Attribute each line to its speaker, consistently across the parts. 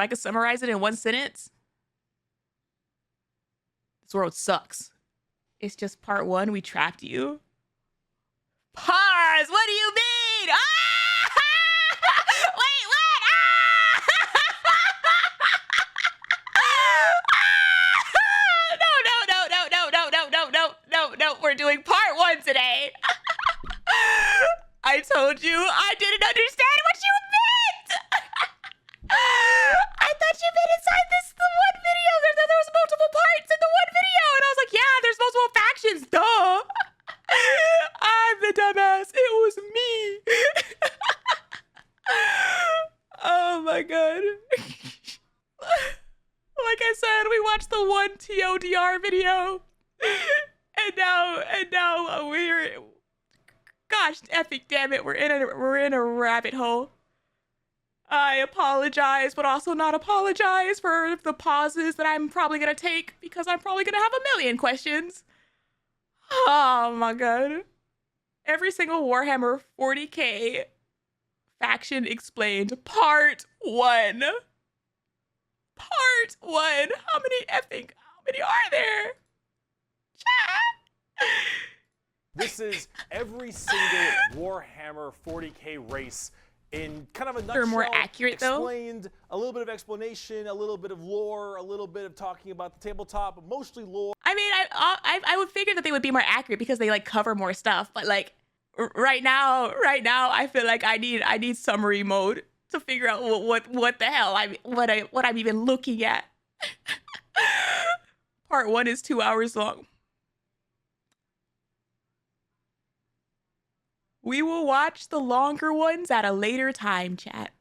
Speaker 1: I could summarize it in one sentence, this world sucks. It's just part one. We trapped you. Pars, what do you mean? Ah! Wait, what? Ah! No. We're doing part one today. I told you I didn't understand what you meant. I thought you meant inside the one video. There was multiple parts in the one video. And I was like, yeah, there's multiple factions. Duh. I'm the dumbass. It was me. Oh my God. Like I said, we watched the one TODR video. And now we're, gosh, epic damn it, we're in a rabbit hole. I apologize, but also not apologize for the pauses that I'm probably gonna take because I'm probably gonna have a million questions. Oh my God. Every single Warhammer 40k faction explained, part one. Part one. How many are there? Chat.
Speaker 2: This is every single Warhammer 40k race in kind of a nutshell.
Speaker 1: They're more accurate though.
Speaker 2: Explained, a little bit of explanation, a little bit of lore, a little bit of talking about the tabletop, but mostly lore.
Speaker 1: I mean, I would figure that they would be more accurate because they like cover more stuff. But like right now, I feel like I need summary mode to figure out what the hell what I'm even looking at. Part one is 2 hours long. We will watch the longer ones at a later time, chat.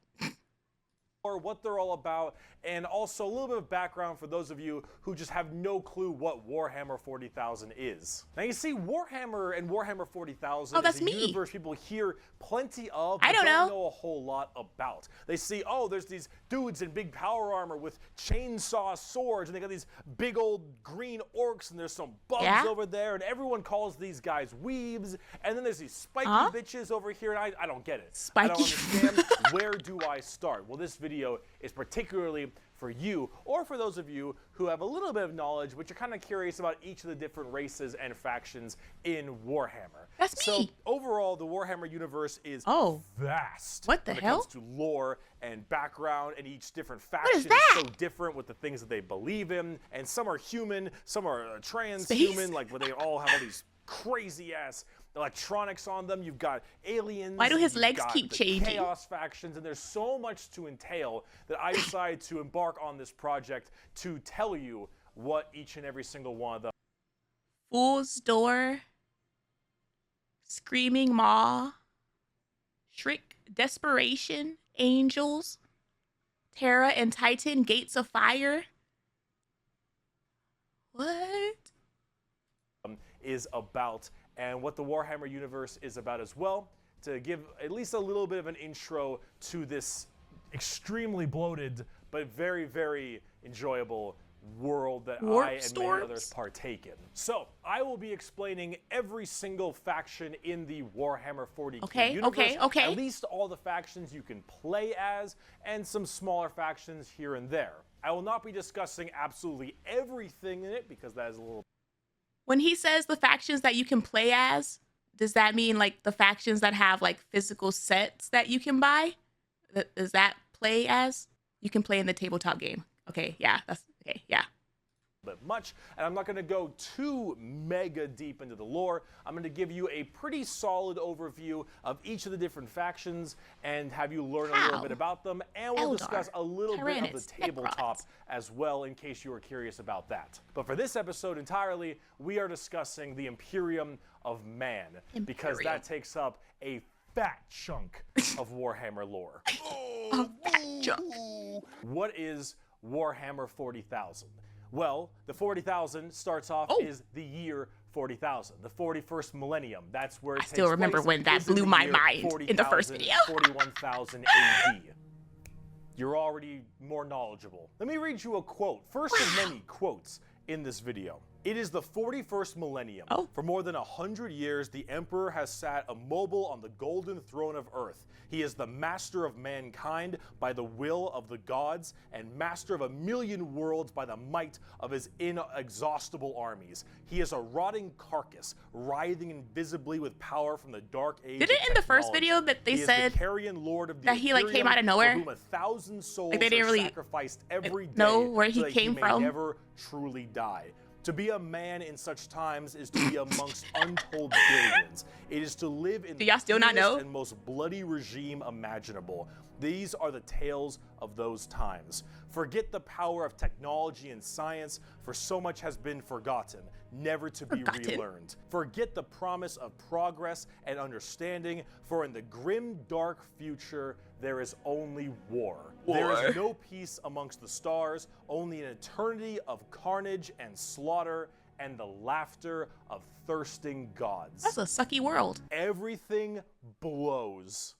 Speaker 2: Or what they're all about, and also a little bit of background for those of you who just have no clue what Warhammer 40,000 is. Now you see, Warhammer and Warhammer 40,000 is a universe people hear plenty of, but don't know a whole lot about. They see, oh, there's these dudes in big power armor with chainsaw swords, and they got these big old green orcs, and there's some bugs over there, and everyone calls these guys weebs, and then there's these spiky bitches over here, and I don't get it.
Speaker 1: Spiky.
Speaker 2: I don't understand. Where do I start? Well, this video is particularly for you, or for those of you who have a little bit of knowledge, but you're kind of curious about each of the different races and factions in Warhammer.
Speaker 1: That's me.
Speaker 2: So overall, the Warhammer universe is vast.
Speaker 1: What the hell?
Speaker 2: When it comes to lore and background, and each different faction is so different with the things that they believe in, and some are human, some are transhuman, like where they all have all these crazy ass electronics on them. You've got aliens.
Speaker 1: Why do his legs keep changing?
Speaker 2: Chaos factions, and there's so much to entail that I decided to embark on this project to tell you what each and every single one of them.
Speaker 1: Fool's Door, Screaming Maw, Shriek, Desperation, Angels, Terra and Titan, Gates of Fire. What?
Speaker 2: Is about, and what the Warhammer universe is about as well, to give at least a little bit of an intro to this extremely bloated but very, very enjoyable world that I and many others partake in. So I will be explaining every single faction in the Warhammer 40k universe, at least all the factions you can play as, and some smaller factions here and there. I will not be discussing absolutely everything in it because that is a little.
Speaker 1: When he says the factions that you can play as, does that mean like the factions that have like physical sets that you can buy? Does that play as? You can play in the tabletop game. Okay, yeah, that's okay, yeah.
Speaker 2: But much, and I'm not going to go too mega deep into the lore. I'm going to give you a pretty solid overview of each of the different factions and have you learn a little bit about them, and we'll discuss a little bit of the tabletop as well in case you are curious about that. But for this episode entirely, we are discussing the Imperium of Man, because that takes up a fat chunk of Warhammer lore.
Speaker 1: A fat chunk.
Speaker 2: What is Warhammer 40,000? Well, the 40,000 starts off is the year 40,000, the 41st millennium. That's where it takes place. I still remember
Speaker 1: when that blew my mind in the first video.
Speaker 2: 41,000 AD. You're already more knowledgeable. Let me read you a quote, first of many quotes in this video. It is the 41st millennium.
Speaker 1: Oh.
Speaker 2: For more than 100 years, the Emperor has sat immobile on the golden throne of Earth. He is the master of mankind by the will of the gods, and master of 1,000,000 worlds by the might of his inexhaustible armies. He is a rotting carcass, writhing invisibly with power from the dark age.
Speaker 1: Did it in the first video that they said
Speaker 2: Lord of the
Speaker 1: that he like came out of
Speaker 2: for
Speaker 1: nowhere?
Speaker 2: whom 1,000 souls
Speaker 1: Like they didn't
Speaker 2: are
Speaker 1: really
Speaker 2: sacrificed every day
Speaker 1: know where
Speaker 2: so
Speaker 1: he
Speaker 2: that
Speaker 1: came
Speaker 2: may
Speaker 1: from?
Speaker 2: never truly die. To be a man in such times is to be amongst untold billions. It is to live in
Speaker 1: Do y'all still not know?
Speaker 2: and most bloody regime imaginable. These are the tales of those times. Forget the power of technology and science, for so much has been forgotten, never to be relearned. Forget the promise of progress and understanding, for in the grim, dark future, there is only war. There is no peace amongst the stars, only an eternity of carnage and slaughter, and the laughter of thirsting gods.
Speaker 1: That's a sucky world.
Speaker 2: Everything blows.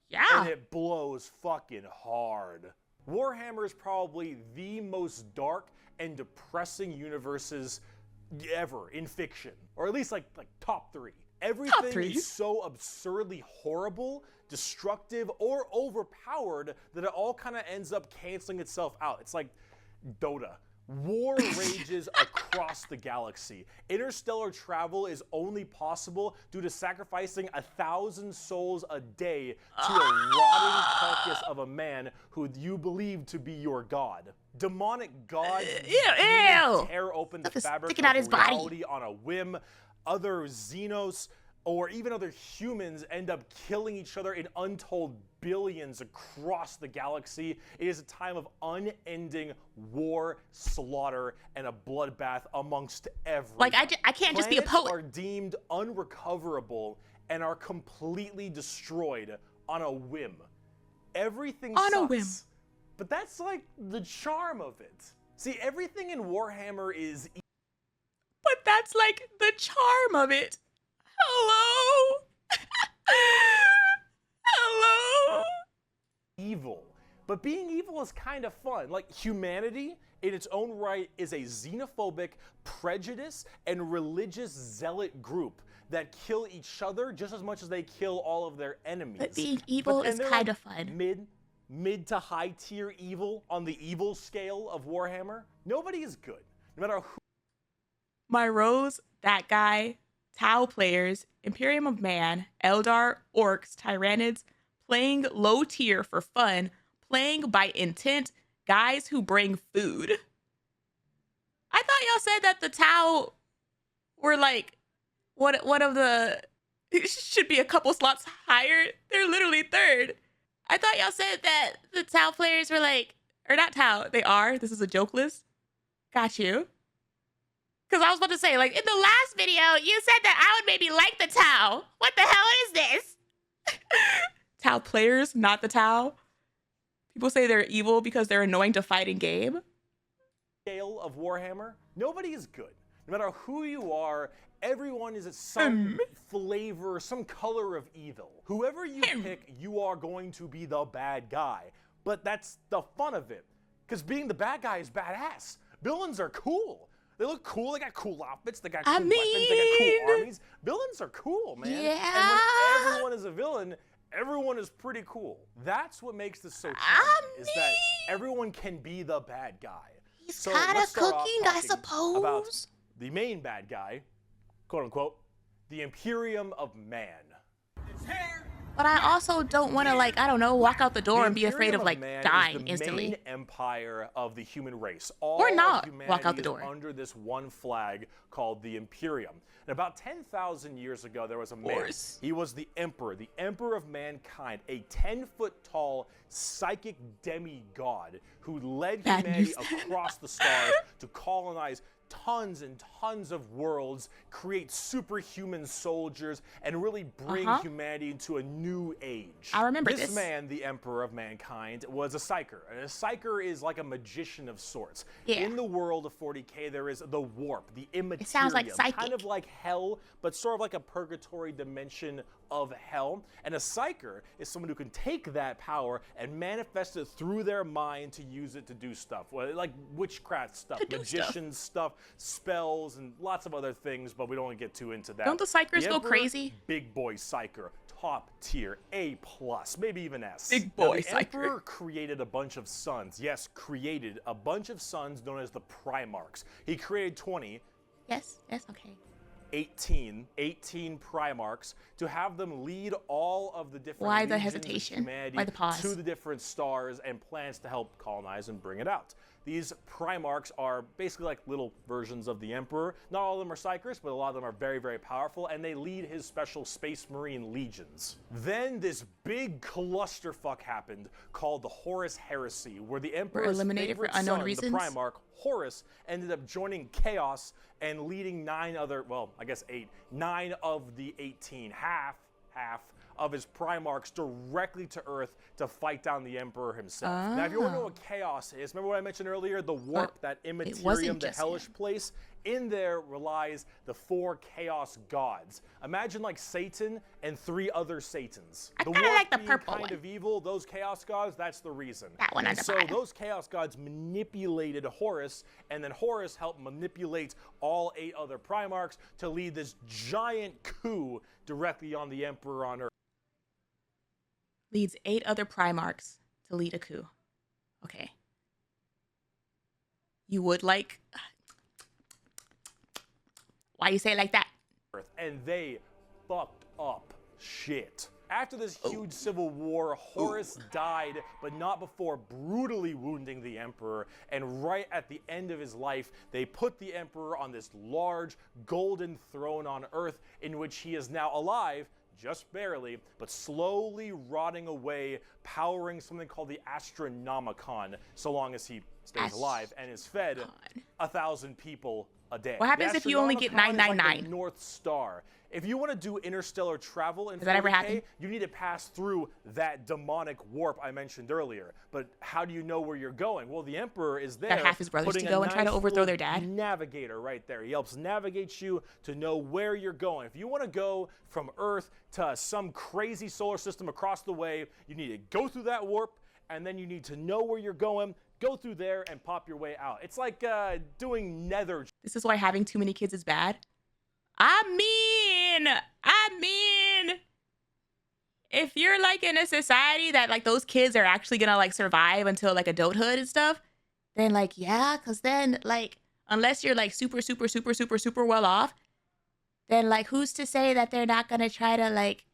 Speaker 1: Yeah.
Speaker 2: And it blows fucking hard. Warhammer is probably the most dark and depressing universes ever in fiction, or at least like top 3. Everything is so absurdly horrible, destructive, or overpowered that it all kind of ends up canceling itself out. It's like Dota. War rages across the galaxy. Interstellar travel is only possible due to sacrificing 1,000 souls a day to a rotting carcass of a man who you believe to be your god. Demonic gods tear open the fabric of reality on a whim. Other Xenos or even other humans end up killing each other in untold billions across the galaxy. It is a time of unending war, slaughter, and a bloodbath amongst everyone.
Speaker 1: Like, I can't just be a poet.
Speaker 2: Planets are deemed unrecoverable and are completely destroyed on a whim. Everything sucks.
Speaker 1: On a whim.
Speaker 2: But that's like the charm of it. See, everything in Warhammer is
Speaker 1: But that's like the charm of it. Hello? Hello?
Speaker 2: evil. But being evil is kind of fun. Like, humanity in its own right is a xenophobic, prejudice, and religious zealot group that kill each other just as much as they kill all of their enemies.
Speaker 1: But being evil is kind of fun.
Speaker 2: Mid to high tier evil on the evil scale of Warhammer. Nobody is good, no matter who.
Speaker 1: My Rose, that guy, Tau players, Imperium of Man, Eldar, Orcs, Tyranids, playing low tier for fun, playing by intent, guys who bring food. I thought y'all said that the Tau were like one of the should be a couple slots higher. They're literally third. I thought y'all said that the Tau players were like, or not Tau, they are. This is a joke list. Got you. Because I was about to say, like, in the last video, you said that I would maybe like the Tau. What the hell is this? Tau players, not the Tau. People say they're evil because they're annoying to fight in game.
Speaker 2: Scale of Warhammer, nobody is good. No matter who you are, everyone is some flavor, some color of evil. Whoever you pick, you are going to be the bad guy. But that's the fun of it. Because being the bad guy is badass. Villains are cool. They look cool. They got cool outfits. They got cool weapons. They got cool armies. Villains are cool, man.
Speaker 1: Yeah.
Speaker 2: And when everyone is a villain, everyone is pretty cool. That's what makes this so charming, is that everyone can be the bad guy.
Speaker 1: He's kind of cooking, I suppose.
Speaker 2: About the main bad guy, quote unquote, the Imperium of Man.
Speaker 1: But I also don't want to, like, I don't know, walk out the door and be afraid of, like, dying instantly.
Speaker 2: Main empire of the human race.
Speaker 1: Or not walk out the door.
Speaker 2: Under this one flag called the Imperium. And about 10,000 years ago, there was a man. He was the emperor of mankind, a 10-foot-tall psychic demigod who led humanity across the stars to colonize tons and tons of worlds, create superhuman soldiers, and really bring humanity into a new age.
Speaker 1: I remember
Speaker 2: this man, the emperor of mankind, was a psyker. And a psyker is like a magician of sorts. In the world of 40k, there is the warp, the immaterium.
Speaker 1: It sounds like psychic.
Speaker 2: Kind of like hell, but sort of like a purgatory dimension of hell. And a psyker is someone who can take that power and manifest it through their mind to use it to do stuff, like witchcraft stuff, magician stuff, spells, and lots of other things, but we don't want to get too into that.
Speaker 1: Don't the psychers go crazy?
Speaker 2: Big boy psyker. Top tier, A+, maybe even S.
Speaker 1: Big boy
Speaker 2: the Emperor created a bunch of sons. Yes, created a bunch of sons known as the Primarchs. He created 20.
Speaker 1: Yes, okay.
Speaker 2: 18 Primarchs to have them lead all of the different
Speaker 1: Why the
Speaker 2: legions
Speaker 1: hesitation?
Speaker 2: of humanity
Speaker 1: Why the pause?
Speaker 2: to the different stars and plans to help colonize and bring it out. These Primarchs are basically like little versions of the Emperor. Not all of them are psychers, but a lot of them are very, very powerful, and they lead his special Space Marine legions. Then this big clusterfuck happened called the Horus Heresy, where the Emperor's
Speaker 1: eliminated for
Speaker 2: favorite
Speaker 1: unknown
Speaker 2: son,
Speaker 1: reasons?
Speaker 2: the Primarch, Horus, ended up joining Chaos and leading 9 other, well, I guess 8, 9 of the 18, half of his Primarchs directly to Earth to fight down the Emperor himself. Now, if you want to know what Chaos is, remember what I mentioned earlier, the warp, that immaterium, the hellish place? In there relies the 4 Chaos gods. Imagine like Satan and 3 other Satans.
Speaker 1: I kind of like the purple
Speaker 2: kind
Speaker 1: one.
Speaker 2: of evil, those Chaos gods, that's the reason.
Speaker 1: That one on the
Speaker 2: So
Speaker 1: bottom.
Speaker 2: those Chaos gods manipulated Horus, and then Horus helped manipulate all 8 other Primarchs to lead this giant coup directly on the Emperor on Earth.
Speaker 1: Leads 8 other Primarchs to lead a coup. Okay. You would like... Why you say it like that?
Speaker 2: And they fucked up shit. After this huge civil war, Horus died, but not before brutally wounding the Emperor. And right at the end of his life, they put the Emperor on this large golden throne on Earth, in which he is now alive, just barely, but slowly rotting away, powering something called the Astronomicon, so long as he stays alive and is fed 1,000 people a day.
Speaker 1: What happens if you only get
Speaker 2: Astronomicon is like
Speaker 1: 999?
Speaker 2: the North Star. If you want to do interstellar travel in 40K,
Speaker 1: that ever happen?
Speaker 2: you need to pass through that demonic warp I mentioned earlier. But how do you know where you're going? Well, the Emperor is there.
Speaker 1: Got half his brothers
Speaker 2: putting
Speaker 1: to go
Speaker 2: a
Speaker 1: and try to
Speaker 2: nice
Speaker 1: overthrow their
Speaker 2: little
Speaker 1: dad?
Speaker 2: Navigator right there. He helps navigate you to know where you're going. If you want to go from Earth to some crazy solar system across the way, you need to go through that warp, and then you need to know where you're going, go through there, and pop your way out. It's like doing nether.
Speaker 1: This is why having too many kids is bad. I mean, if you're like in a society that like those kids are actually gonna like survive until like adulthood and stuff, then like, yeah, cause then like, unless you're like super well off, then like who's to say that they're not gonna try to like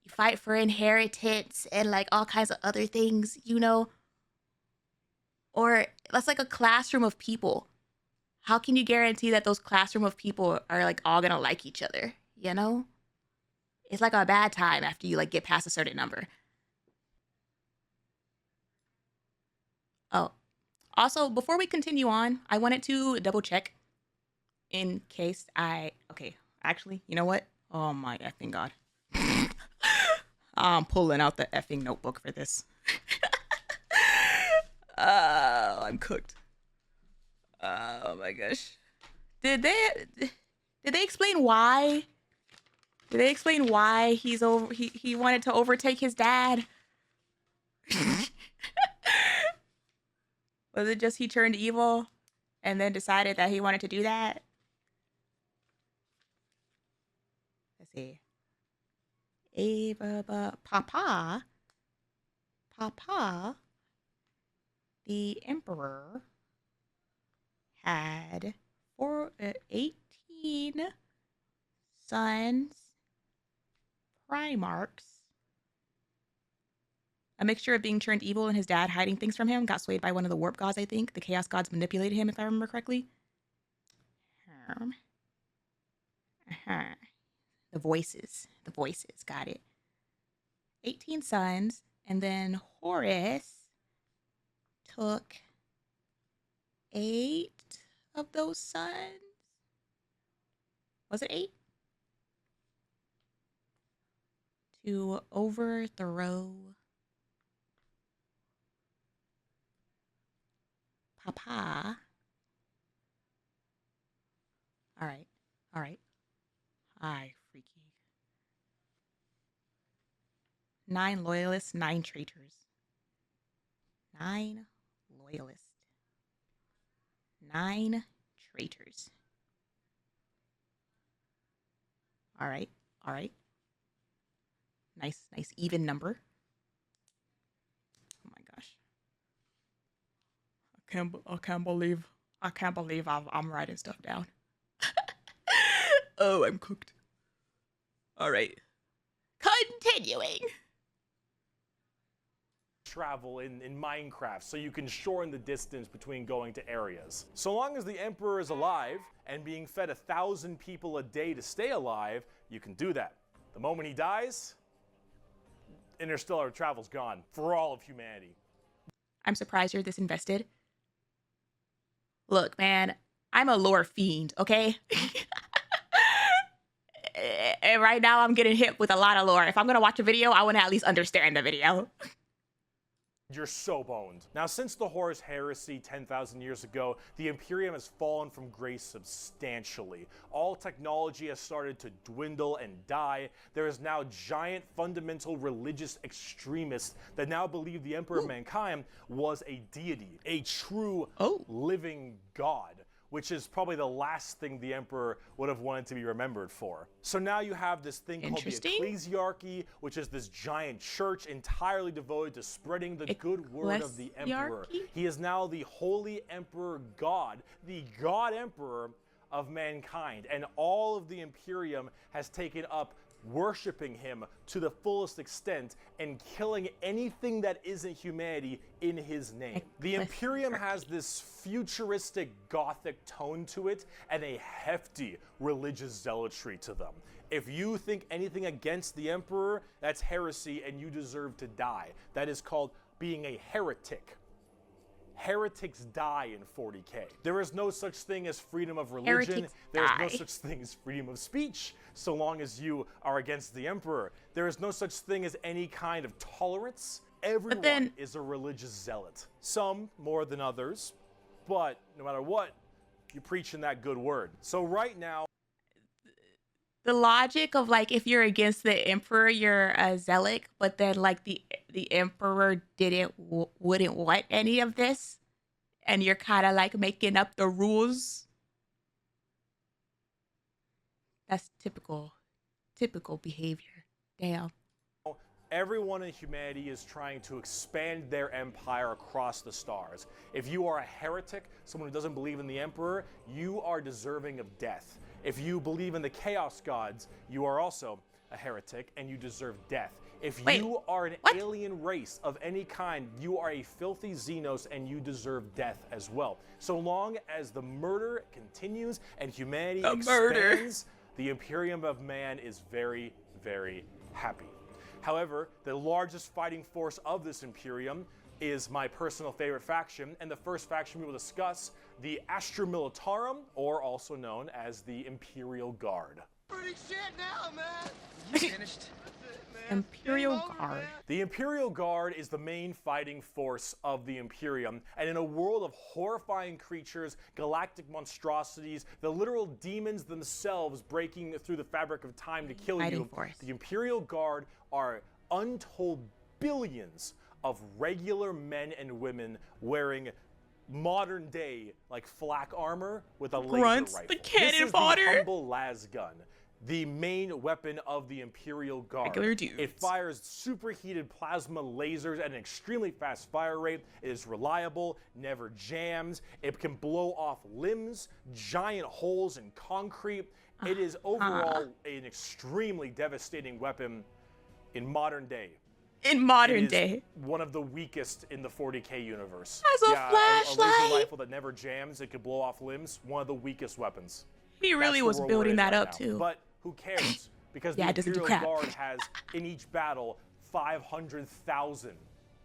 Speaker 1: fight for inheritance and like all kinds of other things, you know? Or that's like a classroom of people. How can you guarantee that those classroom of people are like all gonna like each other, you know? It's like a bad time after you like get past a certain number. Oh, also, before we continue on, I wanted to double check in case okay, actually, you know what? Oh my effing God. I'm pulling out the effing notebook for this. I'm cooked. Oh my gosh. Did they explain why? Did they explain why he wanted to overtake his dad? Was it just he turned evil and then decided that he wanted to do that? Let's see. Papa, the Emperor had 18 sons, Primarchs. A mixture of being turned evil and his dad hiding things from him. Got swayed by one of the warp gods, I think. The chaos gods manipulated him, if I remember correctly. The voices. Got it. 18 sons. And then Horus took 8 of those sons. Was it 8? To overthrow Papa. All right. Hi, freaky. 9 loyalists, 9 traitors. 9 loyalists. 9 traitors. All right. All right. Nice even number. Oh my gosh. I can't believe I'm writing stuff down. Oh, I'm cooked. All right. Continuing.
Speaker 2: Travel in Minecraft so you can shorten the distance between going to areas. So long as the Emperor is alive and being fed 1,000 people a day to stay alive, you can do that. The moment he dies, interstellar travel's gone for all of humanity.
Speaker 1: I'm surprised you're this invested. Look, man, I'm a lore fiend, okay? And right now I'm getting hit with a lot of lore. If I'm gonna watch a video, I wanna at least understand the video.
Speaker 2: You're so boned. Now, since the Horus Heresy 10,000 years ago, the Imperium has fallen from grace substantially. All technology has started to dwindle and die. There is now giant fundamental religious extremists that now believe the Emperor of Mankind was a deity, a true living god, which is probably the last thing the Emperor would have wanted to be remembered for. So now you have this thing called the Ecclesiarchy, which is this giant church entirely devoted to spreading the good word of the Emperor. He is now the Holy Emperor God, the God Emperor of mankind, and all of the Imperium has taken up worshiping him to the fullest extent and killing anything that isn't humanity in his name. The Imperium has this futuristic gothic tone to it and a hefty religious zealotry to them. If you think anything against the Emperor, that's heresy and you deserve to die. That is called being a heretic. Heretics die in 40k. There is no such thing as freedom of religion. There is no such thing as freedom of speech, so long as you are against the Emperor. There is no such thing as any kind of tolerance. Everyone is a religious zealot. Some more than others, but no matter what, you're preaching that good word. So right now,
Speaker 1: the logic of like if you're against the Emperor, you're a zealot, but then like the Emperor wouldn't want any of this, and you're kind of like making up the rules. That's typical behavior. Damn.
Speaker 2: everyone in humanity is trying to expand their empire across the stars. If you are a heretic, someone who doesn't believe in the Emperor, you are deserving of death. If you believe in the Chaos Gods, you are also a heretic and you deserve death. If you are an alien race of any kind, you are a filthy Xenos and you deserve death as well. So long as the murder continues and humanity expands, the Imperium of Man is very, very happy. However, the largest fighting force of this Imperium is my personal favorite faction, and the first faction we will discuss, the Astra Militarum, or also known as the Imperial Guard.
Speaker 3: Pretty shit now, man. You finished?
Speaker 1: Imperial Guard.
Speaker 2: The Imperial Guard is the main fighting force of the Imperium, and in a world of horrifying creatures, galactic monstrosities, the literal demons themselves breaking through the fabric of time to kill you, the Imperial Guard are untold billions of regular men and women wearing modern day like flak armor with a laser rifle.
Speaker 1: The cannon
Speaker 2: this is
Speaker 1: fodder.
Speaker 2: the humble lasgun, the main weapon of the Imperial Guard.
Speaker 1: Regular dudes.
Speaker 2: It fires superheated plasma lasers at an extremely fast fire rate. It is reliable, never jams. It can blow off limbs, giant holes in concrete. It is overall an extremely devastating weapon in modern day.
Speaker 1: In modern day.
Speaker 2: One of the weakest in the 40k universe.
Speaker 1: As a flashlight.
Speaker 2: A laser rifle that never jams, it could blow off limbs. One of the weakest weapons.
Speaker 1: He really was building that up too.
Speaker 2: But who cares? Because the Imperial Guard has, in each battle, 500,000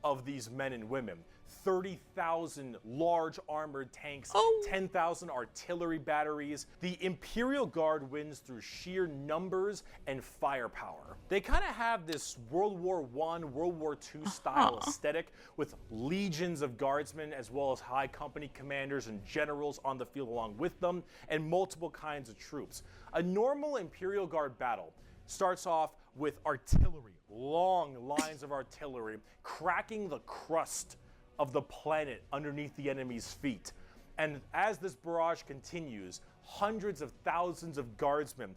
Speaker 2: of these men and women. 30,000 large armored tanks, 10,000 artillery batteries. The Imperial Guard wins through sheer numbers and firepower. They kind of have this World War I, World War II style aesthetic with legions of guardsmen as well as high company commanders and generals on the field along with them, and multiple kinds of troops. A normal Imperial Guard battle starts off with artillery, long lines of artillery, cracking the crust of the planet underneath the enemy's feet. And as this barrage continues, hundreds of thousands of guardsmen,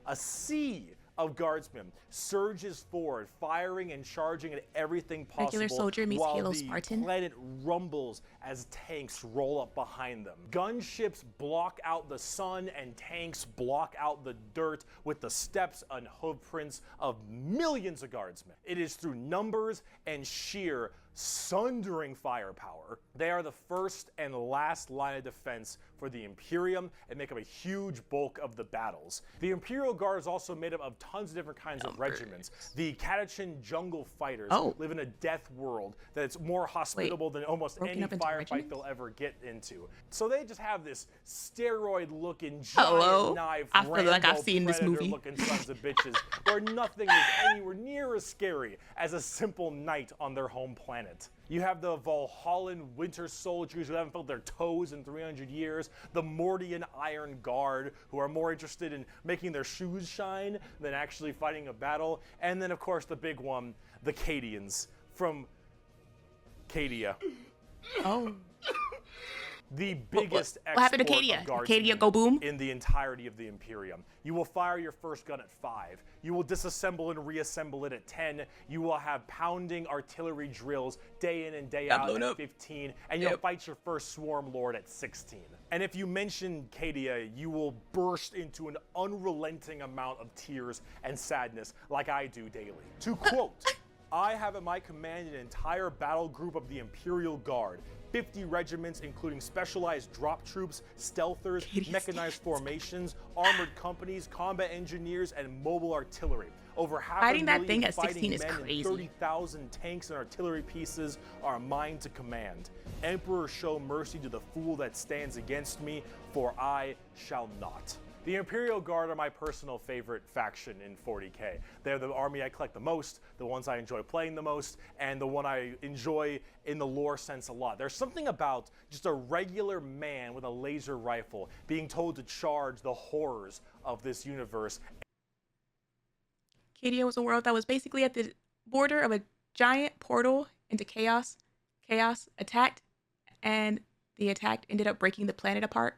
Speaker 2: a sea of guardsmen, surges forward, firing and charging at everything possible.
Speaker 1: Regular soldier meets
Speaker 2: while
Speaker 1: Halo
Speaker 2: the
Speaker 1: Spartan.
Speaker 2: planet rumbles as tanks roll up behind them. Gunships block out the sun and tanks block out the dirt with the steps and hoofprints of millions of guardsmen. It is through numbers and sheer sundering firepower. They are the first and last line of defense for the Imperium and make up a huge bulk of the battles. The Imperial Guard is also made up of tons of different kinds of regiments. The Catachin Jungle Fighters live in a death world that's more hospitable than almost any firefight they'll ever get into. So they just have this steroid-looking, giant knife,
Speaker 1: I feel like I've seen this movie.
Speaker 2: looking sons of bitches, where nothing is anywhere near as scary as a simple knight on their home planet. You have the Valhallan Winter Soldiers who haven't felt their toes in 300 years, the Mordian Iron Guard who are more interested in making their shoes shine than actually fighting a battle, and then of course the big one, the Cadians from Cadia.
Speaker 1: Oh.
Speaker 2: The biggest
Speaker 1: what happened to
Speaker 2: export
Speaker 1: Cadia?
Speaker 2: of guardsmen
Speaker 1: Cadia go boom?
Speaker 2: in the entirety of the Imperium. You will fire your first gun at 5. You will disassemble and reassemble it at 10. You will have pounding artillery drills day in and day out at 15. And you'll fight your first Swarm Lord at 16. And if you mention Cadia, you will burst into an unrelenting amount of tears and sadness like I do daily. To quote, I have at my command an entire battle group of the Imperial Guard, 50 regiments including specialized drop troops, stealthers, mechanized formations, armored companies, combat engineers, and mobile artillery. Over half
Speaker 1: Fighting
Speaker 2: a
Speaker 1: that
Speaker 2: million
Speaker 1: thing at 16 is
Speaker 2: men
Speaker 1: crazy.
Speaker 2: and 30,000 tanks and artillery pieces are mine to command. Emperor, show mercy to the fool that stands against me, for I shall not. The Imperial Guard are my personal favorite faction in 40k. They're the army I collect the most, the ones I enjoy playing the most, and the one I enjoy in the lore sense a lot. There's something about just a regular man with a laser rifle being told to charge the horrors of this universe.
Speaker 1: Cadia was a world that was basically at the border of a giant portal into chaos. Chaos attacked, and the attack ended up breaking the planet apart.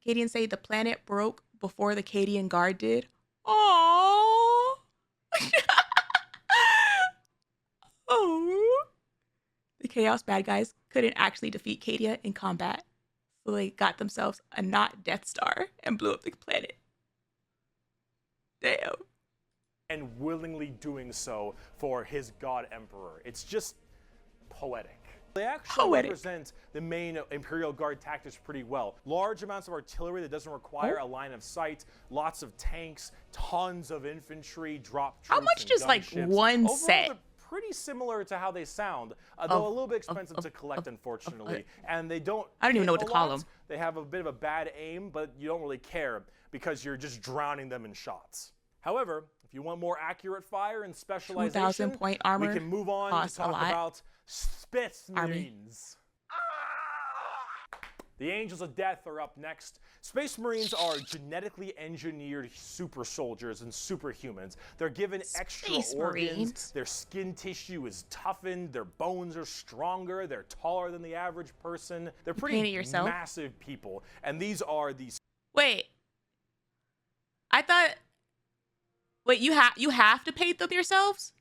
Speaker 1: The Cadians say the planet broke before the Cadian Guard did. Aww. Oh. The Chaos bad guys couldn't actually defeat Cadia in combat, so they got themselves a not Death Star and blew up the planet. Damn.
Speaker 2: And willingly doing so for his god emperor. It's just poetic. They actually represent the main Imperial Guard tactics pretty well. Large amounts of artillery that doesn't require a line of sight, lots of tanks, tons of infantry, drop troops.
Speaker 1: How much does like one
Speaker 2: overall,
Speaker 1: set?
Speaker 2: They're pretty similar to how they sound, though a little bit expensive to collect, unfortunately. And they don't.
Speaker 1: I don't even know what to call them.
Speaker 2: They have a bit of a bad aim, but you don't really care because you're just drowning them in shots. However, if you want more accurate fire and specialization,
Speaker 1: 2,000 point armor
Speaker 2: we can move on to talk about Space Marines. The Angels of Death are up next. Space Marines are genetically engineered super soldiers and superhumans. They're given extra organs. Their skin tissue is toughened. Their bones are stronger. They're taller than the average person. They're pretty massive people. And these are these.
Speaker 1: Wait. I thought. Wait, you have to paint them yourselves?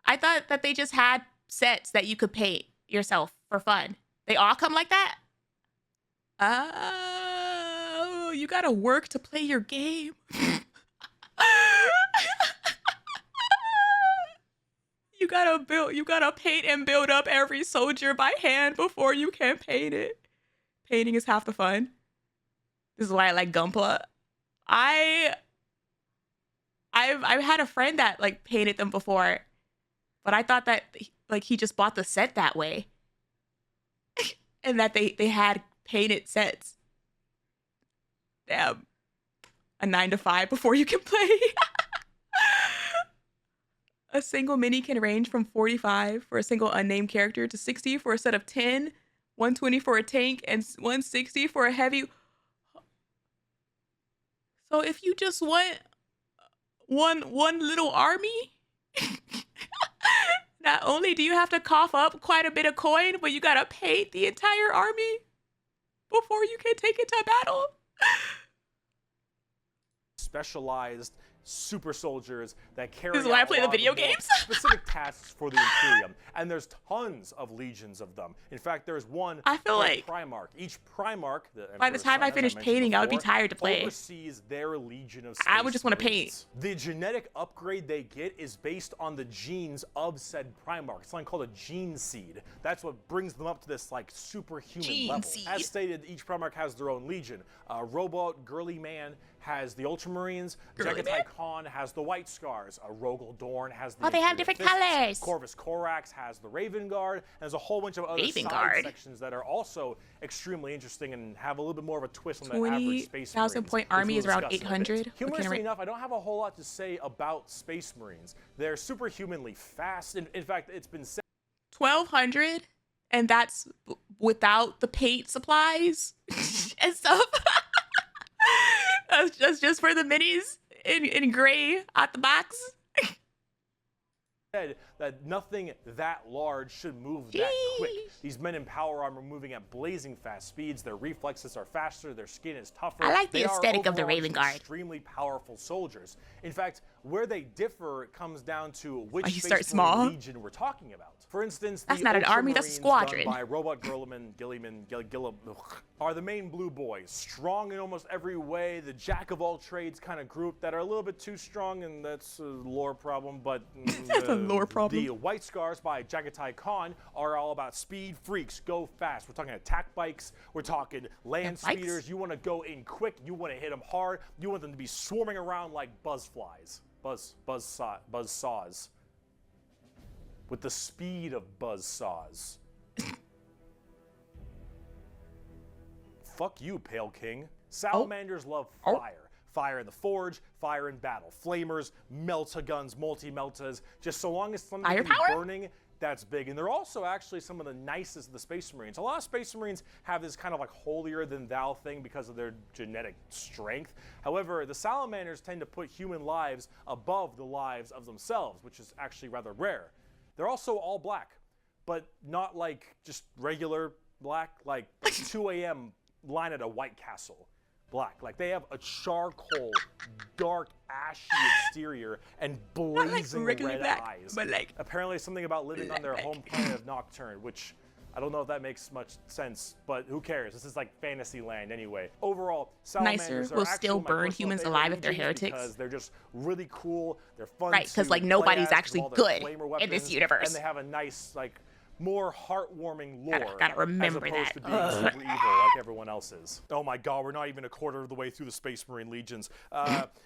Speaker 1: I thought that they just had sets that you could paint yourself for fun. They all come like that? Oh, you gotta work to play your game. You gotta paint and build up every soldier by hand before you can paint it. Painting is half the fun. This is why I like Gunpla. I've had a friend that like painted them before, but I thought that like he just bought the set that way, and that they had painted sets. Damn, a 9 to 5 before you can play. A single mini can range from 45 for a single unnamed character to 60 for a set of 10, 120 for a tank, and 160 for a heavy. So if you just want one little army. Not only do you have to cough up quite a bit of coin, but you gotta pay the entire army before you can take it to battle.
Speaker 2: Specialized super soldiers that carry
Speaker 1: This is why I
Speaker 2: out
Speaker 1: play
Speaker 2: a
Speaker 1: the
Speaker 2: lot of
Speaker 1: video
Speaker 2: more
Speaker 1: games.
Speaker 2: specific tasks for the Imperium, and there's tons of legions of them. In fact, there's one
Speaker 1: I feel
Speaker 2: per
Speaker 1: like
Speaker 2: Primarch. Each Primarch,
Speaker 1: by the time I finish painting, I would be tired to play.
Speaker 2: Oversees their legion of
Speaker 1: I would just want to
Speaker 2: Marines.
Speaker 1: paint.
Speaker 2: The genetic upgrade they get is based on the genes of said Primarch. It's something called a gene seed. That's what brings them up to this like superhuman
Speaker 1: Gene
Speaker 2: level.
Speaker 1: seed.
Speaker 2: As stated, each Primarch has their own legion. Robot Girly Man has the Ultramarines. Jagatai Khan has the White Scars. Rogel Dorn has the
Speaker 1: Oh, they have
Speaker 2: Imperial
Speaker 1: different
Speaker 2: Fists.
Speaker 1: colors.
Speaker 2: Corvus Corax has the Raven Guard. And there's a whole bunch of other
Speaker 1: Raven
Speaker 2: side
Speaker 1: Guard.
Speaker 2: sections that are also extremely interesting and have a little bit more of a twist on the average Space
Speaker 1: 20,000
Speaker 2: Marines,
Speaker 1: point
Speaker 2: which
Speaker 1: army
Speaker 2: we'll
Speaker 1: is around
Speaker 2: discuss in a bit.
Speaker 1: 800.
Speaker 2: Humorously enough, I don't have a whole lot to say about Space Marines. They're superhumanly fast. In fact, it's been said
Speaker 1: 1,200, and that's without the paint supplies and stuff. That's just for the minis in gray out the box.
Speaker 2: that nothing that large should move that quick. These men in power armor moving at blazing fast speeds. Their reflexes are faster. Their skin is tougher.
Speaker 1: I like the
Speaker 2: They are
Speaker 1: aesthetic of the
Speaker 2: overall
Speaker 1: Raven Guard.
Speaker 2: Extremely powerful soldiers. In fact, where they differ comes down to which
Speaker 1: Oh, you start
Speaker 2: Space Marine
Speaker 1: small?
Speaker 2: legion we're talking about. For instance,
Speaker 1: That's
Speaker 2: the
Speaker 1: not an army, that's a
Speaker 2: Ultramarines
Speaker 1: squadron.
Speaker 2: done by Robot Gilliman, are the main blue boys, strong in almost every way, the jack of all trades kind of group that are a little bit too strong, and that's a lore problem, but
Speaker 1: That's a lore problem.
Speaker 2: The White Scars by Jagatai Khan are all about speed freaks, go fast. We're talking attack bikes, we're talking land
Speaker 1: bikes?
Speaker 2: speeders. You want to go in quick, you want to hit them hard, you want them to be swarming around like buzzflies, buzz saws. With the speed of buzz saws. Fuck you, Pale King. Salamanders love fire. Fire in the forge, fire in battle. Flamers, melta-guns, multi-meltas. Just so long as something can be
Speaker 1: Firepower?
Speaker 2: burning, that's big. And they're also actually some of the nicest of the Space Marines. A lot of Space Marines have this kind of like holier-than-thou thing because of their genetic strength. However, the Salamanders tend to put human lives above the lives of themselves, which is actually rather rare. They're also all black, but not like just regular black, like 2 a.m. line at a White Castle black. Like they have a charcoal, dark, ashy exterior and blazing
Speaker 1: regular
Speaker 2: red
Speaker 1: black,
Speaker 2: eyes.
Speaker 1: but like
Speaker 2: Apparently something about living on their
Speaker 1: black.
Speaker 2: home planet of Nocturne, which I don't know if that makes much sense, but who cares? This is like fantasy land anyway. Overall, Salamanders
Speaker 1: Nicer
Speaker 2: are
Speaker 1: will
Speaker 2: actually
Speaker 1: still
Speaker 2: my
Speaker 1: burn
Speaker 2: personal
Speaker 1: humans
Speaker 2: favorite
Speaker 1: alive if they're
Speaker 2: legions
Speaker 1: heretics.
Speaker 2: because they're just really cool. They're fun
Speaker 1: Right, 'cause,
Speaker 2: to
Speaker 1: like,
Speaker 2: play
Speaker 1: nobody's
Speaker 2: as with
Speaker 1: actually
Speaker 2: all their
Speaker 1: good
Speaker 2: flamer
Speaker 1: in this
Speaker 2: weapons,
Speaker 1: universe.
Speaker 2: and they have a nice, like, more heartwarming lore.
Speaker 1: Gotta remember
Speaker 2: as opposed
Speaker 1: that.
Speaker 2: to being super evil like everyone else is. Oh my god, we're not even a quarter of the way through the Space Marine legions.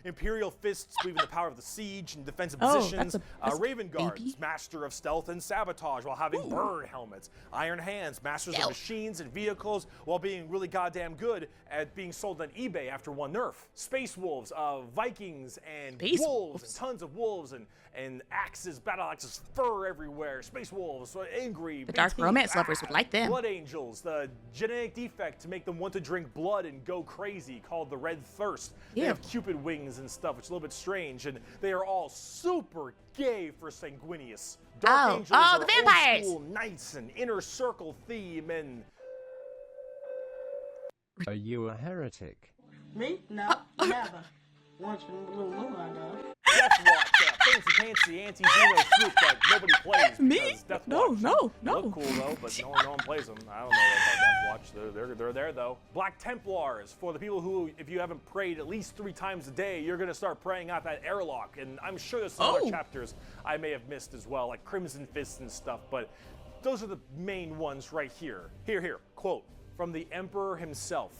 Speaker 2: Imperial Fists believe in the power of the siege and defensive positions.
Speaker 1: that's
Speaker 2: Raven Guards,
Speaker 1: baby.
Speaker 2: master of stealth and sabotage while having burn helmets. Iron Hands, masters of
Speaker 1: Stealth.
Speaker 2: machines and vehicles while being really goddamn good at being sold on eBay after one nerf. Space Wolves, Vikings and
Speaker 1: Space
Speaker 2: wolves
Speaker 1: Wolves.
Speaker 2: and tons of wolves and axes, battle axes, fur everywhere. Space Wolves, angry.
Speaker 1: The dark romance lovers would like them.
Speaker 2: Blood Angels, the genetic defect to make them want to drink blood and go crazy called the Red Thirst. They
Speaker 1: Ew.
Speaker 2: have Cupid wings and stuff, which is a little bit strange, and they are all super gay for Sanguinius. Dark Angels
Speaker 1: the
Speaker 2: are
Speaker 1: vampires!
Speaker 2: old school knights and inner circle theme and
Speaker 4: Are you a heretic?
Speaker 5: Me? No, never. Once in a blue moon, I know.
Speaker 2: Death Watch, fancy anti-Xeno troop that nobody plays.
Speaker 1: Me?
Speaker 2: because Death
Speaker 1: No,
Speaker 2: Watch,
Speaker 1: no,
Speaker 2: they
Speaker 1: no.
Speaker 2: look cool though, but no one plays them. I don't know about Death Watch. They're there though. Black Templars for the people who, if you haven't prayed at least 3 times a day, you're gonna start praying out that airlock. And I'm sure there's some other chapters I may have missed as well, like Crimson Fists and stuff. But those are the main ones right here. Here. Quote from the Emperor himself.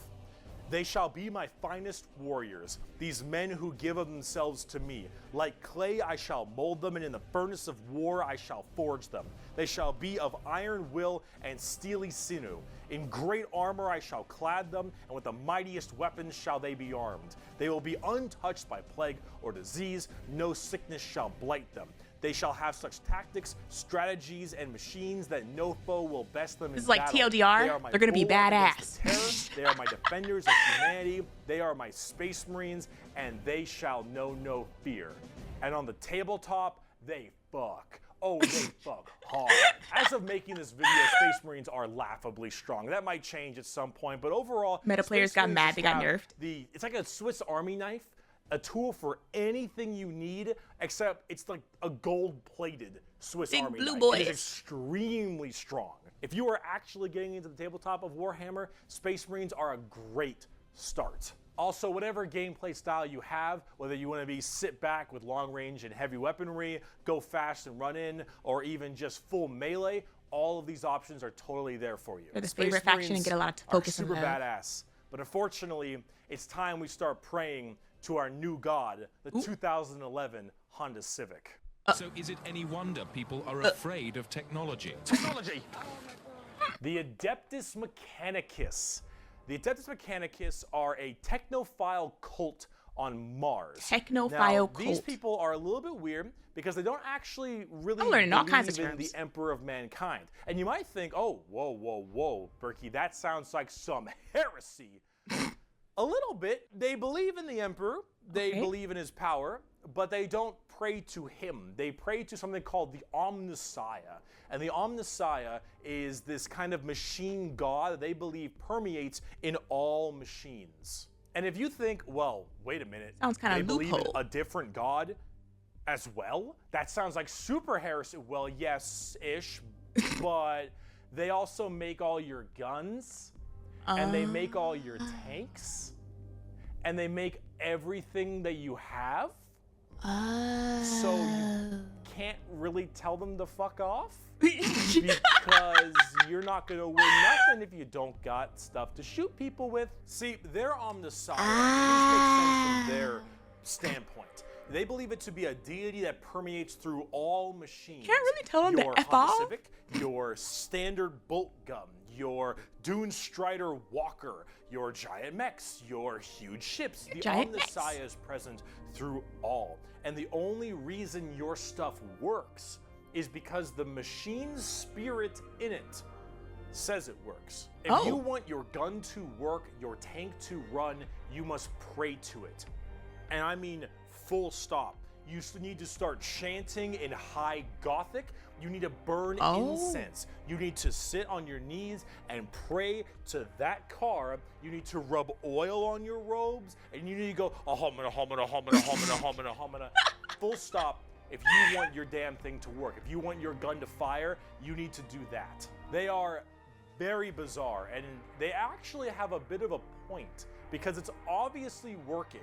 Speaker 2: They shall be my finest warriors, these men who give of themselves to me. Like clay I shall mold them, and in the furnace of war I shall forge them. They shall be of iron will and steely sinew. In great armor I shall clad them, and with the mightiest weapons shall they be armed. They will be untouched by plague or disease, no sickness shall blight them. They shall have such tactics, strategies, and machines that no foe will best them in
Speaker 1: This is like
Speaker 2: battle.
Speaker 1: TLDR.
Speaker 2: They are my
Speaker 1: They're gonna be
Speaker 2: bulwark against
Speaker 1: badass.
Speaker 2: the terror. They are my defenders of humanity. They are my space marines, and they shall know no fear. And on the tabletop, they fuck. Oh, they fuck hard. As of making this video, Space Marines are laughably strong. That might change at some point, but overall,
Speaker 1: Meta players
Speaker 2: Space
Speaker 1: got
Speaker 2: Marines
Speaker 1: mad,
Speaker 2: just
Speaker 1: they got
Speaker 2: have
Speaker 1: nerfed.
Speaker 2: It's like a Swiss Army knife, a tool for anything you need, except it's like a gold-plated Swiss
Speaker 1: Big
Speaker 2: Army
Speaker 1: blue
Speaker 2: knife.
Speaker 1: boys.
Speaker 2: It is extremely strong. If you are actually getting into the tabletop of Warhammer, Space Marines are a great start. Also, whatever gameplay style you have, whether you want to be sit back with long range and heavy weaponry, go fast and run in, or even just full melee, all of these options are totally there for you.
Speaker 1: They're the
Speaker 2: Space
Speaker 1: favorite faction and
Speaker 2: Marines
Speaker 1: get a lot of
Speaker 2: are
Speaker 1: focus and
Speaker 2: super
Speaker 1: love.
Speaker 2: badass. But unfortunately, it's time we start praying to our new god, the 2011 Honda Civic.
Speaker 6: So is it any wonder people are afraid of technology?
Speaker 2: Technology! The Adeptus Mechanicus. The Adeptus Mechanicus are a technophile cult on Mars.
Speaker 1: Technophile
Speaker 2: now, These
Speaker 1: cult.
Speaker 2: people are a little bit weird because they don't actually really
Speaker 1: I'm learning all kinds of
Speaker 2: believe in
Speaker 1: terms.
Speaker 2: the Emperor of Mankind. And you might think, oh, whoa, Bricky, that sounds like some heresy. A little bit. They believe in the Emperor. They
Speaker 1: Okay.
Speaker 2: believe in his power, but they don't pray to him. They pray to something called the Omnissiah. And the Omnissiah is this kind of machine god that they believe permeates in all machines. And if you think, well, wait a minute.
Speaker 1: Sounds kinda
Speaker 2: they believe in
Speaker 1: loophole.
Speaker 2: a different god as well? That sounds like super heresy. Well, yes-ish, but they also make all your guns, and they make all your tanks, and they make everything that you have. So you can't really tell them to fuck off because you're not gonna win nothing if you don't got stuff to shoot people with. See, their Omnissiah, at least makes sense from their standpoint. They believe it to be a deity that permeates through all machines.
Speaker 1: Can't really tell them to
Speaker 2: your
Speaker 1: F
Speaker 2: Honda
Speaker 1: off.
Speaker 2: Civic, your standard bolt gun, your Dune Strider Walker, your giant mechs, your huge ships. The
Speaker 1: giant mechs.
Speaker 2: Omnissiah is present through all. And the only reason your stuff works is because the machine's spirit in it says it works. If you want your gun to work, your tank to run, you must pray to it. And I mean full stop. You need to start chanting in high Gothic. You need to burn incense. You need to sit on your knees and pray to that car. You need to rub oil on your robes, and you need to go ahomina, homina, homina, homina, homina, homina. Full stop. If you want your damn thing to work, if you want your gun to fire, you need to do that. They are very bizarre, and they actually have a bit of a point because it's obviously working.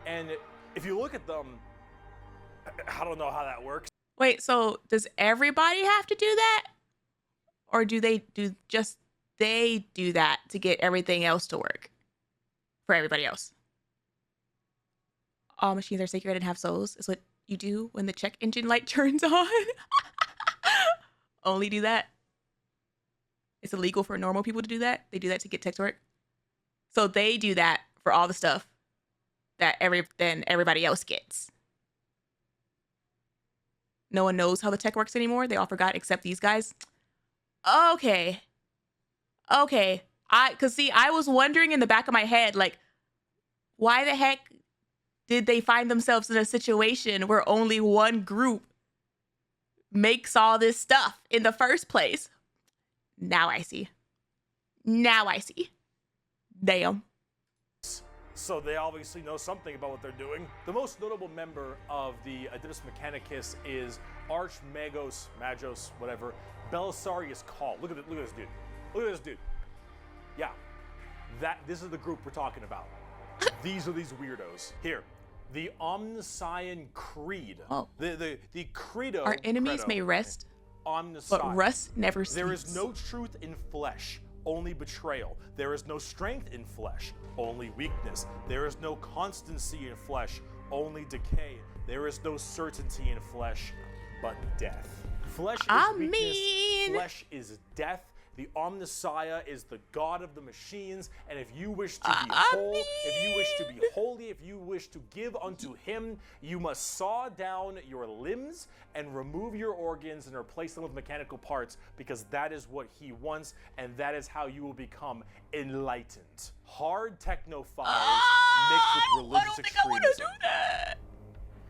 Speaker 2: And if you look at them, I don't know how that works.
Speaker 1: Wait, so does everybody have to do that? Or do they do that to get everything else to work for everybody else? All machines are sacred and have souls. Is what you do when the check engine light turns on. Only do that. It's illegal for normal people to do that. They do that to get tech to work. So they do that for all the stuff that everybody else gets. No one knows how the tech works anymore. They all forgot except these guys. Okay. Cause see, I was wondering in the back of my head, like, why the heck did they find themselves in a situation where only one group makes all this stuff in the first place? Now I see. Damn.
Speaker 2: So they obviously know something about what they're doing. The most notable member of the Adeptus Mechanicus is Archmagos, whatever, Belisarius Call. Look at this dude. Look at this dude. Yeah, this is the group we're talking about. These are these weirdos. Here, the Omnissian Creed.
Speaker 1: Oh.
Speaker 2: The Credo.
Speaker 1: Our enemies
Speaker 2: credo,
Speaker 1: may rest,
Speaker 2: Omnissiah.
Speaker 1: but rust never sleeps.
Speaker 2: There is no truth in flesh, only betrayal. There is no strength in flesh, only weakness. There is no constancy in flesh, only decay. There is no certainty in flesh, but death. Flesh is weakness, flesh is death, The Omnissiah is the god of the machines, and if you wish to be whole, if you wish to be holy, if you wish to give unto him, you must saw down your limbs and remove your organs and replace them with mechanical parts, because that is what he wants, and that is how you will become enlightened. Hard techno fires mixed with religious
Speaker 1: I don't think I want to
Speaker 2: extremism.
Speaker 1: do that.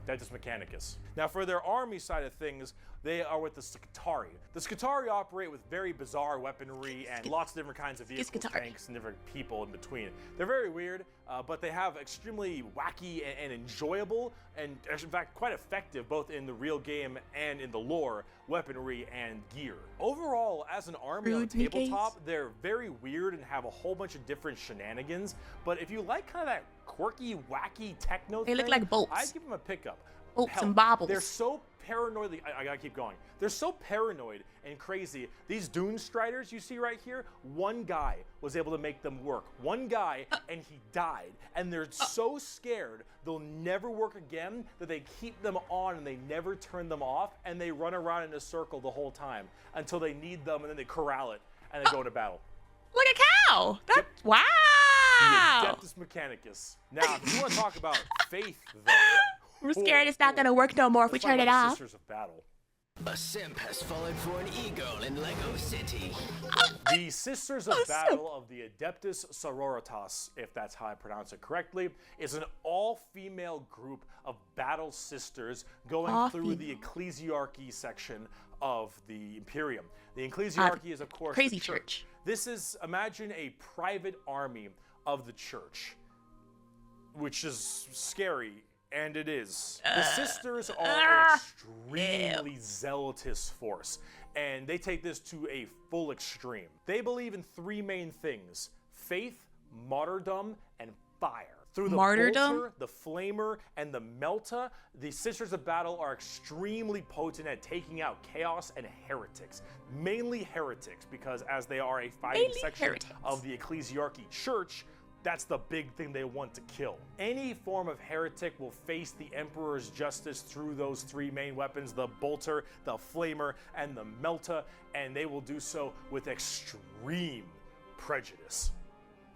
Speaker 2: Dentus Mechanicus. Now, for their army side of things, they are with the Skitari. The Skitari operate with very bizarre weaponry and lots of different kinds of vehicles,
Speaker 1: Skitari.
Speaker 2: tanks, and different people in between. They're very weird, but they have extremely wacky and enjoyable, and in fact quite effective, both in the real game and in the lore, weaponry and gear. Overall, as an army on
Speaker 1: Rude me,
Speaker 2: tabletop, they're very weird and have a whole bunch of different shenanigans. But if you like kind of that quirky, wacky techno
Speaker 1: They
Speaker 2: thing,
Speaker 1: look like bolts.
Speaker 2: I'd give them a pickup.
Speaker 1: Bolts
Speaker 2: Hell,
Speaker 1: and bobbles.
Speaker 2: They're so paranoid. I gotta keep going. They're so paranoid and crazy. These Dune Striders you see right here, one guy was able to make them work. One guy, and he died. And they're so scared they'll never work again that they keep them on and they never turn them off, and they run around in a circle the whole time until they need them, and then they corral it and they go to battle.
Speaker 1: Like a cow. That's wow.
Speaker 2: The Adeptus Mechanicus. Now, if you want to talk about faith, though,
Speaker 1: I'm scared it's not gonna work no more if we
Speaker 2: let's talk
Speaker 1: turn it
Speaker 2: about the
Speaker 1: off.
Speaker 2: Sisters of Battle.
Speaker 3: A simp has fallen for an e-girl in Lego City.
Speaker 2: The Sisters of Battle of the Adeptus Sororitas, if that's how I pronounce it correctly, is an all-female group of battle sisters going through the ecclesiarchy section of the Imperium. The ecclesiarchy is, of course,
Speaker 1: crazy
Speaker 2: the
Speaker 1: church.
Speaker 2: This is, imagine a private army of the church, which is scary. And it is. The sisters are an extremely zealotous force, and they take this to a full extreme. They believe in three main things: faith, martyrdom, and fire. Through the bolter, the flamer, and the melta, the Sisters of Battle are extremely potent at taking out chaos and heretics. Mainly heretics, because as they are a fighting section of the ecclesiarchy church, that's the big thing they want to kill. Any form of heretic will face the Emperor's justice through those three main weapons: the bolter, the flamer, and the melta, and they will do so with extreme prejudice.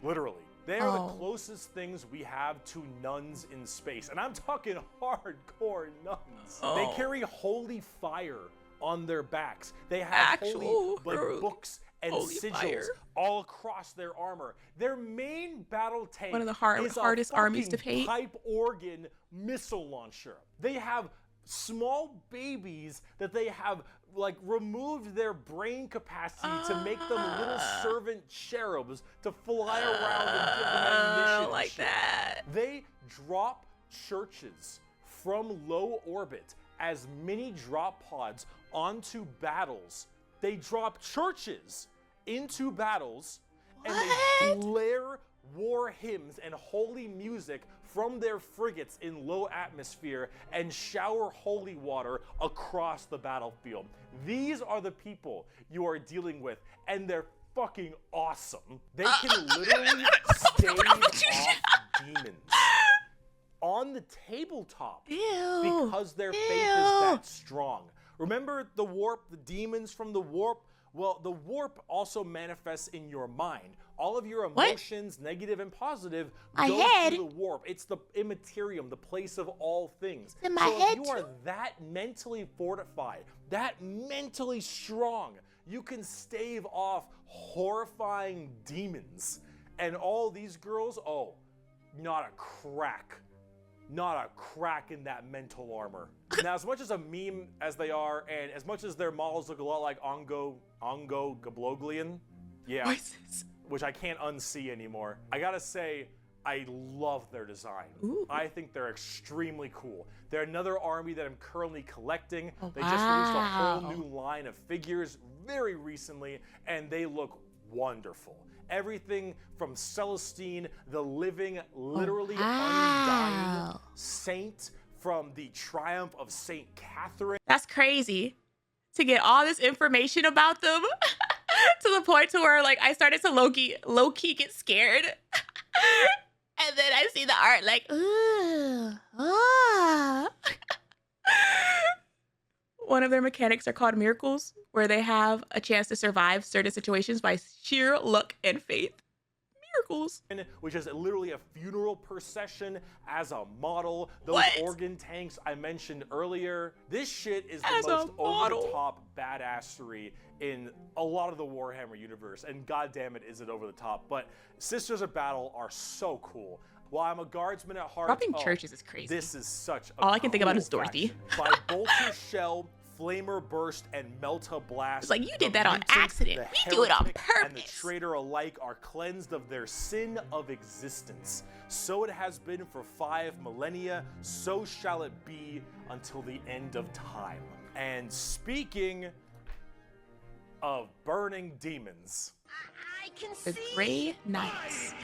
Speaker 2: Literally. They are the closest things we have to nuns in space. And I'm talking hardcore nuns. They carry holy fire on their backs. They have holy books and sigils all across their armor. Their main battle tank
Speaker 1: one of the
Speaker 2: is
Speaker 1: hardest
Speaker 2: a
Speaker 1: armies to
Speaker 2: fucking
Speaker 1: paint.
Speaker 2: pipe organ missile launcher. They have small babies that they have like removed their brain capacity to make them little servant cherubs to fly around and give them ammunition.
Speaker 1: Like that.
Speaker 2: They drop churches from low orbit as mini drop pods onto battles. They drop churches into battles, and they blare war hymns and holy music from their frigates in low atmosphere and shower holy water across the battlefield. These are the people you are dealing with, and they're fucking awesome. They can literally stave off demons on the tabletop because their faith is that strong. Remember the warp, the demons from the warp? Well, the warp also manifests in your mind. All of your emotions, negative and positive, go through the warp. It's the immaterium, the place of all things.
Speaker 1: In my head,
Speaker 2: if you are that mentally fortified, that mentally strong, you can stave off horrifying demons. And all these girls, not a crack. Not a crack in that mental armor. Now, as much as a meme as they are, and as much as their models look a lot like Ongo Gabloglian, which I can't unsee anymore, I gotta say, I love their design. I think they're extremely cool. They're another army that I'm currently collecting. They just released a whole new line of figures very recently, and they look wonderful. Everything from Celestine, the living, literally undying saint from the triumph of Saint Catherine.
Speaker 1: That's crazy to get all this information about them to the point to where like I started to low-key get scared. And then I see the art like, ooh, ah. one of their mechanics are called miracles, where they have a chance to survive certain situations by sheer luck and faith. Miracles.
Speaker 2: Which is literally a funeral procession as a model. Those
Speaker 1: What?
Speaker 2: organ tanks I mentioned earlier. This shit is the
Speaker 1: As a
Speaker 2: most
Speaker 1: model?
Speaker 2: over-the-top badassery in a lot of the Warhammer universe. And goddamn it, is it over the top. But Sisters of Battle are so cool. While I'm a guardsman at heart,
Speaker 1: Robbing churches is crazy.
Speaker 2: This is such a
Speaker 1: All I can think about
Speaker 2: cool
Speaker 1: is Dorothy.
Speaker 2: faction. By Bolter Shell, Flamer Burst, and Melta Blast.
Speaker 1: It's like, you did
Speaker 2: the
Speaker 1: that on
Speaker 2: mutant,
Speaker 1: accident.
Speaker 2: the
Speaker 1: We do it on
Speaker 2: heretic, and the
Speaker 1: purpose.
Speaker 2: traitor alike are cleansed of their sin of existence. So it has been for 5 millennia, so shall it be until the end of time. And speaking of burning demons,
Speaker 1: The Grey Knights.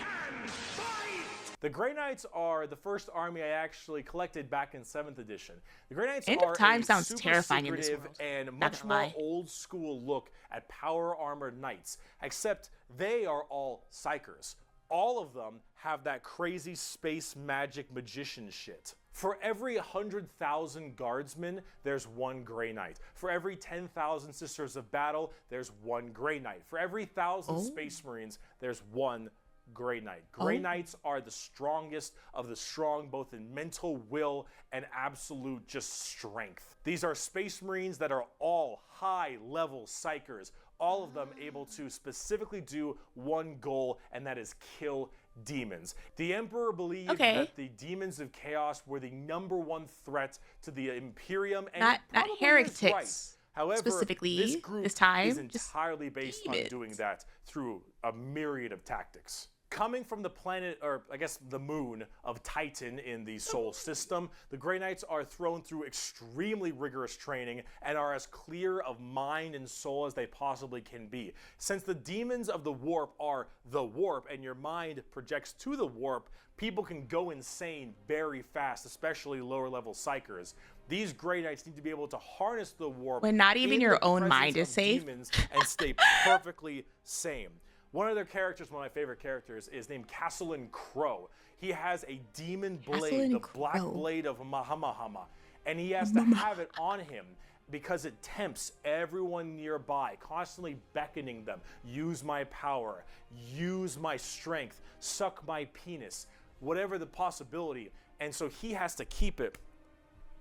Speaker 2: the Grey Knights are the first army I actually collected back in 7th edition. The Grey Knights
Speaker 1: End of
Speaker 2: are
Speaker 1: Time
Speaker 2: a
Speaker 1: sounds
Speaker 2: super
Speaker 1: terrifying in this
Speaker 2: secretive
Speaker 1: world.
Speaker 2: and
Speaker 1: Not
Speaker 2: much
Speaker 1: gonna
Speaker 2: more
Speaker 1: lie.
Speaker 2: old school look at power armored knights, except they are all psychers. All of them have that crazy space magic magician shit. For every 100,000 guardsmen, there's one Grey Knight. For every 10,000 Sisters of Battle, there's one Grey Knight. For every 1,000 Space Marines, there's one Grey Knight. Grey Knights are the strongest of the strong, both in mental will and absolute just strength. These are Space Marines that are all high-level psychers, all of them able to specifically do one goal, and that is kill demons. The Emperor believed that the demons of chaos were the #1 threat to the Imperium, and
Speaker 1: Not
Speaker 2: probably is
Speaker 1: heretics,
Speaker 2: right. However,
Speaker 1: specifically
Speaker 2: this group
Speaker 1: this time,
Speaker 2: is
Speaker 1: just
Speaker 2: entirely based on
Speaker 1: demons.
Speaker 2: doing that through a myriad of tactics. Coming from the planet, or I guess the moon, of Titan in the Sol system, the Grey Knights are thrown through extremely rigorous training and are as clear of mind and soul as they possibly can be. Since the demons of the warp are the warp and your mind projects to the warp, people can go insane very fast, especially lower level psychers. These Grey Knights need to be able to harness the warp
Speaker 1: when not even
Speaker 2: in
Speaker 1: your
Speaker 2: the
Speaker 1: own
Speaker 2: presence
Speaker 1: mind is
Speaker 2: of
Speaker 1: safe.
Speaker 2: demons and stay perfectly sane. One of their characters, one of my favorite characters, is named Castellan Crow. He has a demon blade,
Speaker 1: Castellan
Speaker 2: the black
Speaker 1: Crow.
Speaker 2: blade of Mahamahama, and he has to have it on him because it tempts everyone nearby, constantly beckoning them. Use my power, use my strength, suck my penis, whatever the possibility. And so he has to keep it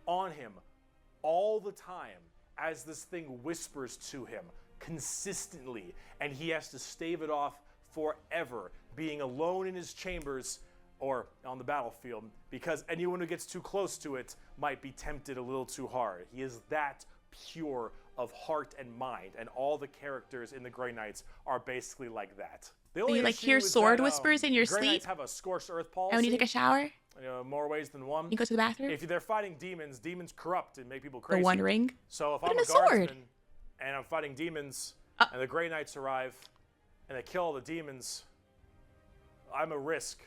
Speaker 2: on him all the time as this thing whispers to him consistently, and he has to stave it off forever, being alone in his chambers or on the battlefield, because anyone who gets too close to it might be tempted a little too hard. He is that pure of heart and mind, and all the characters in the Grey Knights are basically like that. The only
Speaker 1: you like
Speaker 2: issue
Speaker 1: hear
Speaker 2: is
Speaker 1: sword
Speaker 2: that,
Speaker 1: whispers in your
Speaker 2: Grey
Speaker 1: sleep?
Speaker 2: Knights have a scorched earth policy.
Speaker 1: And when you take a shower,
Speaker 2: more ways than one.
Speaker 1: you go to the bathroom.
Speaker 2: If they're fighting demons, demons corrupt and make people crazy.
Speaker 1: The One Ring.
Speaker 2: So if
Speaker 1: Put
Speaker 2: I'm
Speaker 1: in
Speaker 2: a
Speaker 1: a sword.
Speaker 2: guardsman and I'm fighting demons, and the Grey Knights arrive, and they kill all the demons, I'm a risk.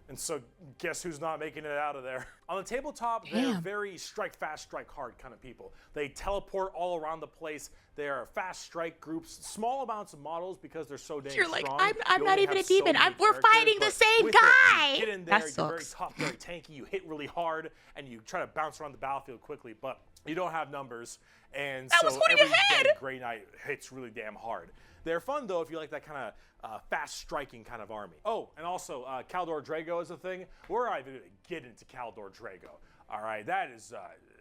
Speaker 2: And so guess who's not making it out of there? On the tabletop, they're
Speaker 1: Damn.
Speaker 2: very strike fast, strike hard kind of people. They teleport all around the place. They are fast strike groups, small amounts of models because they're so dang
Speaker 1: You're like,
Speaker 2: strong.
Speaker 1: I'm
Speaker 2: You
Speaker 1: not
Speaker 2: only
Speaker 1: even
Speaker 2: have
Speaker 1: a demon.
Speaker 2: so many
Speaker 1: We're
Speaker 2: characters,
Speaker 1: fighting the
Speaker 2: but
Speaker 1: same
Speaker 2: with it, you
Speaker 1: guy.
Speaker 2: get in there,
Speaker 1: That
Speaker 2: you're very
Speaker 1: sucks.
Speaker 2: tough, very tanky. You hit really hard, and you try to bounce around the battlefield quickly, but you don't have numbers, and
Speaker 1: That
Speaker 2: so
Speaker 1: was holding
Speaker 2: every
Speaker 1: your head.
Speaker 2: dead Grey Knight hits really damn hard. They're fun though if you like that kind of fast striking kind of army. Oh, and also Caldor Drago is a thing. We're not even going to get into Caldor Drago. All right, that is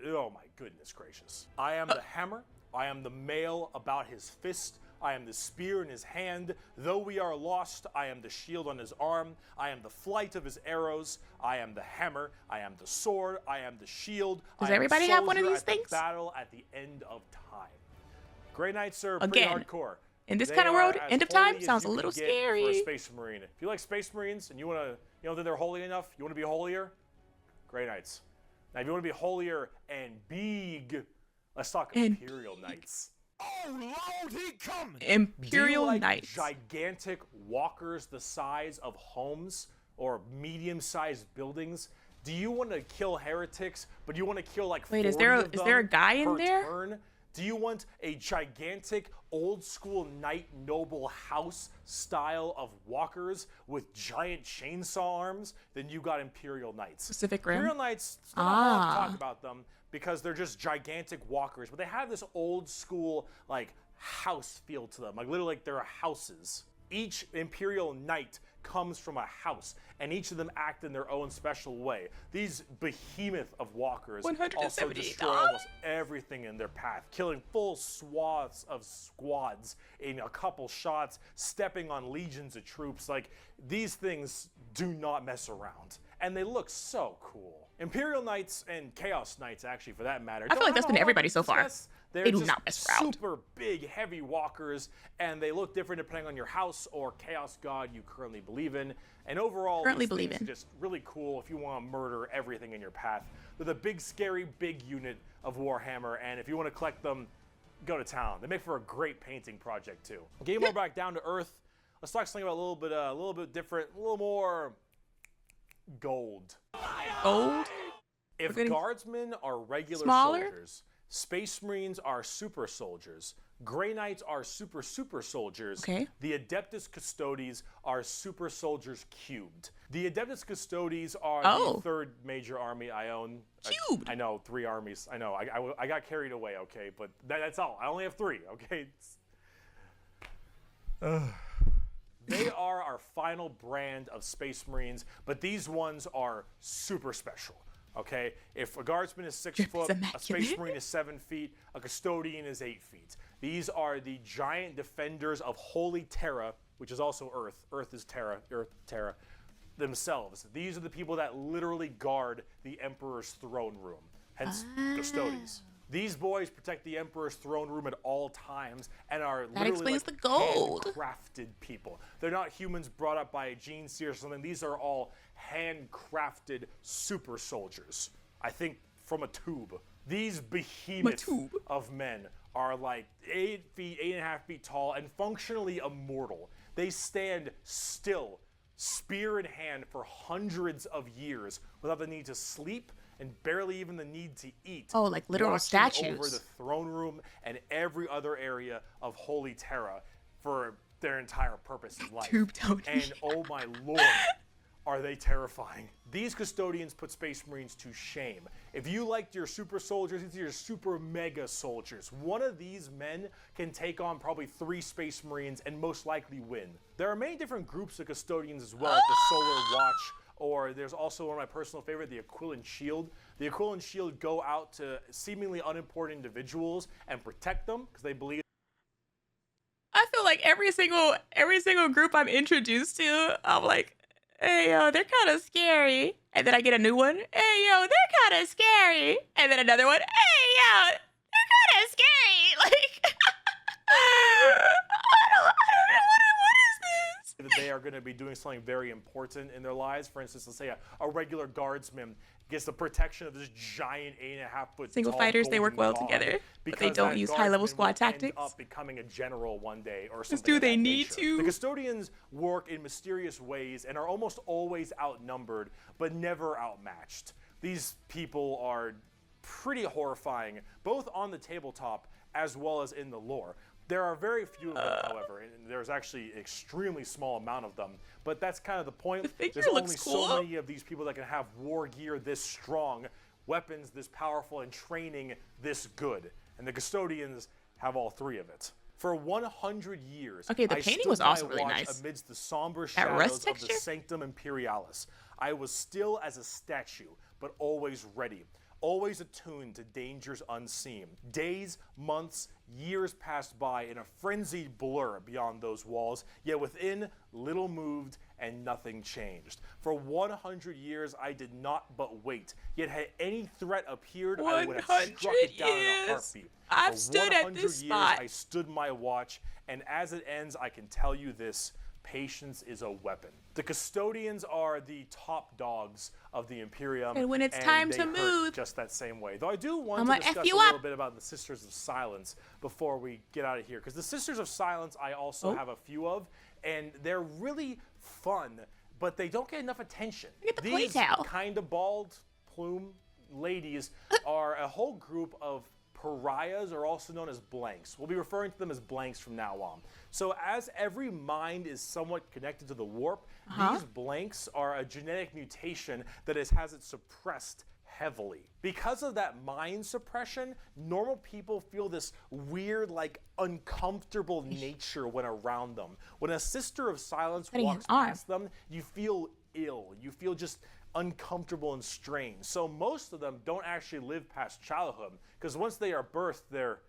Speaker 2: oh my goodness gracious. I am the hammer. I am the mail about his fist. I am the spear in his hand. Though we are lost, I am the shield on his arm. I am the flight of his arrows. I am the hammer. I am the sword. I am the shield.
Speaker 1: Does
Speaker 2: I am
Speaker 1: everybody have one of
Speaker 2: soldier
Speaker 1: these
Speaker 2: at the
Speaker 1: things?
Speaker 2: battle at the end of time. Grey Knights are pretty
Speaker 1: Again,
Speaker 2: hardcore.
Speaker 1: in this
Speaker 2: They
Speaker 1: kind of
Speaker 2: are
Speaker 1: world,
Speaker 2: as
Speaker 1: end of
Speaker 2: holy
Speaker 1: time
Speaker 2: as
Speaker 1: sounds
Speaker 2: you
Speaker 1: a
Speaker 2: can
Speaker 1: little
Speaker 2: get For a
Speaker 1: scary.
Speaker 2: Space Marine. If you like Space Marines and you want to, think they're holy enough, you want to be holier, Grey Knights. Now, if you want to be holier and big, let's talk
Speaker 1: And
Speaker 2: Imperial Knights.
Speaker 6: Oh, Lord, he comes!
Speaker 2: Do you
Speaker 1: Imperial
Speaker 2: like
Speaker 1: Knights.
Speaker 2: gigantic walkers the size of homes or medium-sized buildings? Do you want to kill heretics, but you want to kill like
Speaker 1: Wait, is
Speaker 2: 40
Speaker 1: there a-
Speaker 2: of
Speaker 1: is there a
Speaker 2: them
Speaker 1: guy in
Speaker 2: per
Speaker 1: there?
Speaker 2: turn? Do you want a gigantic, old-school knight noble house style of walkers with giant chainsaw arms? Then you got Imperial Knights.
Speaker 1: Pacific Rim?
Speaker 2: Imperial Knights, it's not a lot to talk about them because they're just gigantic walkers, but they have this old-school, like, house feel to them. Like, literally, like, they're houses. Each Imperial Knight comes from a house, and each of them act in their own special way. These behemoth of walkers also destroy almost everything in their path, killing full swaths of squads in a couple shots, stepping on legions of troops. Like, these things do not mess around, and they look so cool. Imperial Knights and Chaos Knights, actually, for that matter.
Speaker 1: I feel like that's been everybody so far.
Speaker 2: They're
Speaker 1: do
Speaker 2: just
Speaker 1: not mess around.
Speaker 2: super big, heavy walkers, and they look different depending on your house or chaos god you currently believe in. And overall, these things are just really cool if you want to murder everything in your path. They're the big, scary, big unit of Warhammer, and if you want to collect them, go to town. They make for a great painting project too. Getting more back down to earth. Let's talk something about a little bit different, a little more gold.
Speaker 1: Gold?
Speaker 2: If guardsmen are regular soldiers, Space Marines are super soldiers, Grey Knights are super soldiers, the Adeptus Custodes are super soldiers cubed. The Adeptus Custodes are the third major army I own.
Speaker 1: Cubed?
Speaker 2: I know, 3 armies. I know, I got carried away, okay, but that's all. I only have 3, okay? They are our final brand of Space Marines, but these ones are super special. Okay, if a guardsman is 6 foot, a Space Marine is 7 feet, a custodian is 8 feet. These are the giant defenders of Holy Terra, which is also Earth. Earth is Terra, Terra themselves. These are the people that literally guard the Emperor's throne room, hence custodians. These boys protect the Emperor's throne room at all times and are literally like handcrafted people. They're not humans brought up by a gene seer or something. These are all handcrafted super soldiers. I think from a tube. These behemoths of men are like 8 feet, 8.5 feet tall, and functionally immortal. They stand still, spear in hand, for hundreds of years without the need to sleep and barely even the need to eat.
Speaker 1: Oh, like literal statues.
Speaker 2: Over the throne room and every other area of Holy Terra for their entire purpose in life. And oh my lord, are they terrifying. These custodians put Space Marines to shame. If you liked your super soldiers, these are your super mega soldiers. One of these men can take on probably 3 Space Marines and most likely win. There are many different groups of custodians as well, like the Solar Watch, or there's also one of my personal favorite, the Aquilon Shield. The Aquilon Shield go out to seemingly unimportant individuals and protect them because they believe.
Speaker 1: I feel like every single group I'm introduced to, I'm like, hey yo, they're kind of scary, and then I get a new one. Hey yo, they're kind of scary, and then another one. Hey yo, they're kind of scary. Like, I don't know what is this.
Speaker 2: That they are going to be doing something very important in their lives. For instance, let's say a regular guardsman gets the protection of this giant 8.5 foot
Speaker 1: single fighters. They work well together, but they don't use high level squad tactics.
Speaker 2: End up becoming a general one day or something.
Speaker 1: Do they need to?
Speaker 2: The custodians work in mysterious ways and are almost always outnumbered, but never outmatched. These people are pretty horrifying, both on the tabletop as well as in the lore. There are very few of them, however, and there's actually an extremely small amount of them. But that's kind of the point. There's only so many of these people that can have war gear this strong, weapons this powerful, and training this good. And the custodians have all 3 of it. For 100 years,
Speaker 1: the painting was also really nice.
Speaker 2: Amidst the somber shadows of the Sanctum Imperialis, I was still as a statue, but always ready. Always attuned to dangers unseen. Days, months, years passed by in a frenzied blur beyond those walls, yet within little moved and nothing changed. For 100 years I did not but wait, yet had any threat appeared, I would have struck it down in a heartbeat.
Speaker 1: I've stood at this spot.
Speaker 2: I stood my watch, and as it ends, I can tell you this: patience is a weapon. The custodians are the top dogs of the Imperium,
Speaker 1: and when it's time to move,
Speaker 2: just that same way. Though I do want to discuss a little bit about the Sisters of Silence before we get out of here, because the Sisters of Silence I also have a few of, and they're really fun, but they don't get enough attention. These kind of bald plume ladies are a whole group of pariahs are also known as blanks. We'll be referring to them as blanks from now on. So as every mind is somewhat connected to the warp, these blanks are a genetic mutation that has it suppressed heavily. Because of that mind suppression, normal people feel this weird, like, uncomfortable nature when around them. When a Sister of Silence walks past them, you feel ill. You feel just uncomfortable and strange. So most of them don't actually live past childhood, because once they are birthed, they're,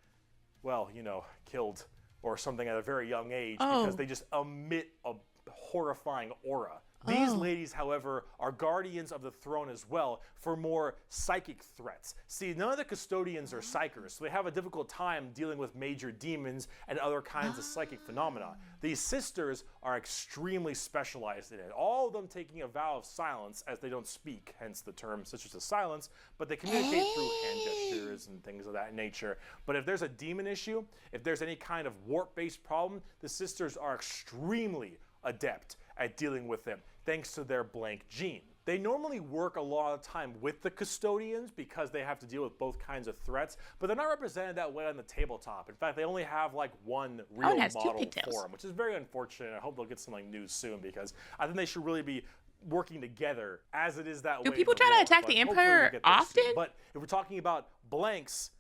Speaker 2: well, you know, killed or something at a very young age because they just emit a horrifying aura. These ladies, however, are guardians of the throne as well for more psychic threats. See, none of the custodians are psychers, so they have a difficult time dealing with major demons and other kinds of psychic phenomena. These sisters are extremely specialized in it, all of them taking a vow of silence as they don't speak, hence the term Sisters of Silence, but they communicate through hand gestures and things of that nature. But if there's a demon issue, if there's any kind of warp-based problem, the sisters are extremely adept at dealing with them, thanks to their blank gene. They normally work a lot of time with the custodians because they have to deal with both kinds of threats, but they're not represented that way on the tabletop. In fact, they only have like one real model for them, which is very unfortunate. I hope they'll get some like news soon, because I think they should really be working together as it is that way.
Speaker 1: Do people try to attack the Empire often?
Speaker 2: But if we're talking about blanks,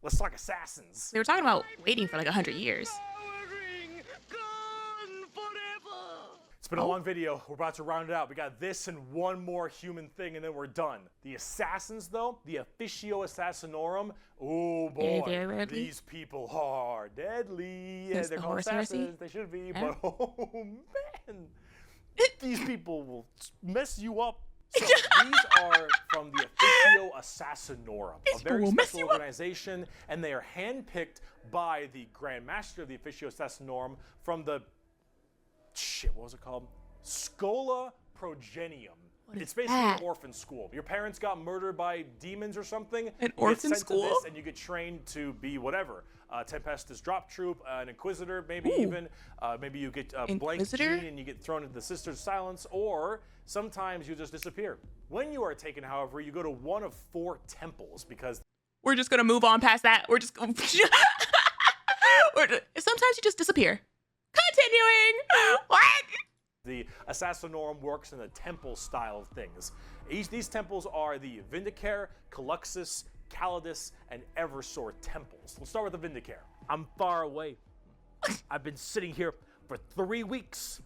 Speaker 2: let's talk assassins.
Speaker 1: They were talking about waiting for like 100 years.
Speaker 2: It's been a long video. We're about to round it out. We got this and one more human thing, and then we're done. The assassins, though, the Officio Assassinorum, oh boy, these people are deadly. Yeah, they're called assassins. They should be, but oh man, these people will mess you up. So these are from the Officio Assassinorum, a very special organization, and they are handpicked by the Grand Master of the Officio Assassinorum from the what was it called? Schola Progenium. It's basically an orphan school. Your parents got murdered by demons or something.
Speaker 1: An orphan school?
Speaker 2: To this and you get trained to be whatever. Tempestus Drop Troop, an Inquisitor, maybe even. Maybe you get a blank gene and you get thrown into the Sisters of Silence, or sometimes you just disappear. When you are taken, however, you go to one of 4 temples, because
Speaker 1: we're just gonna move on past that. We're just sometimes you just disappear. Continuing. What?
Speaker 2: The Assassinorum works in the temple style of things. These temples are the Vindicare, Caluxus, Calidus, and Eversor temples. Let's start with the Vindicare. I'm far away. I've been sitting here for 3 weeks.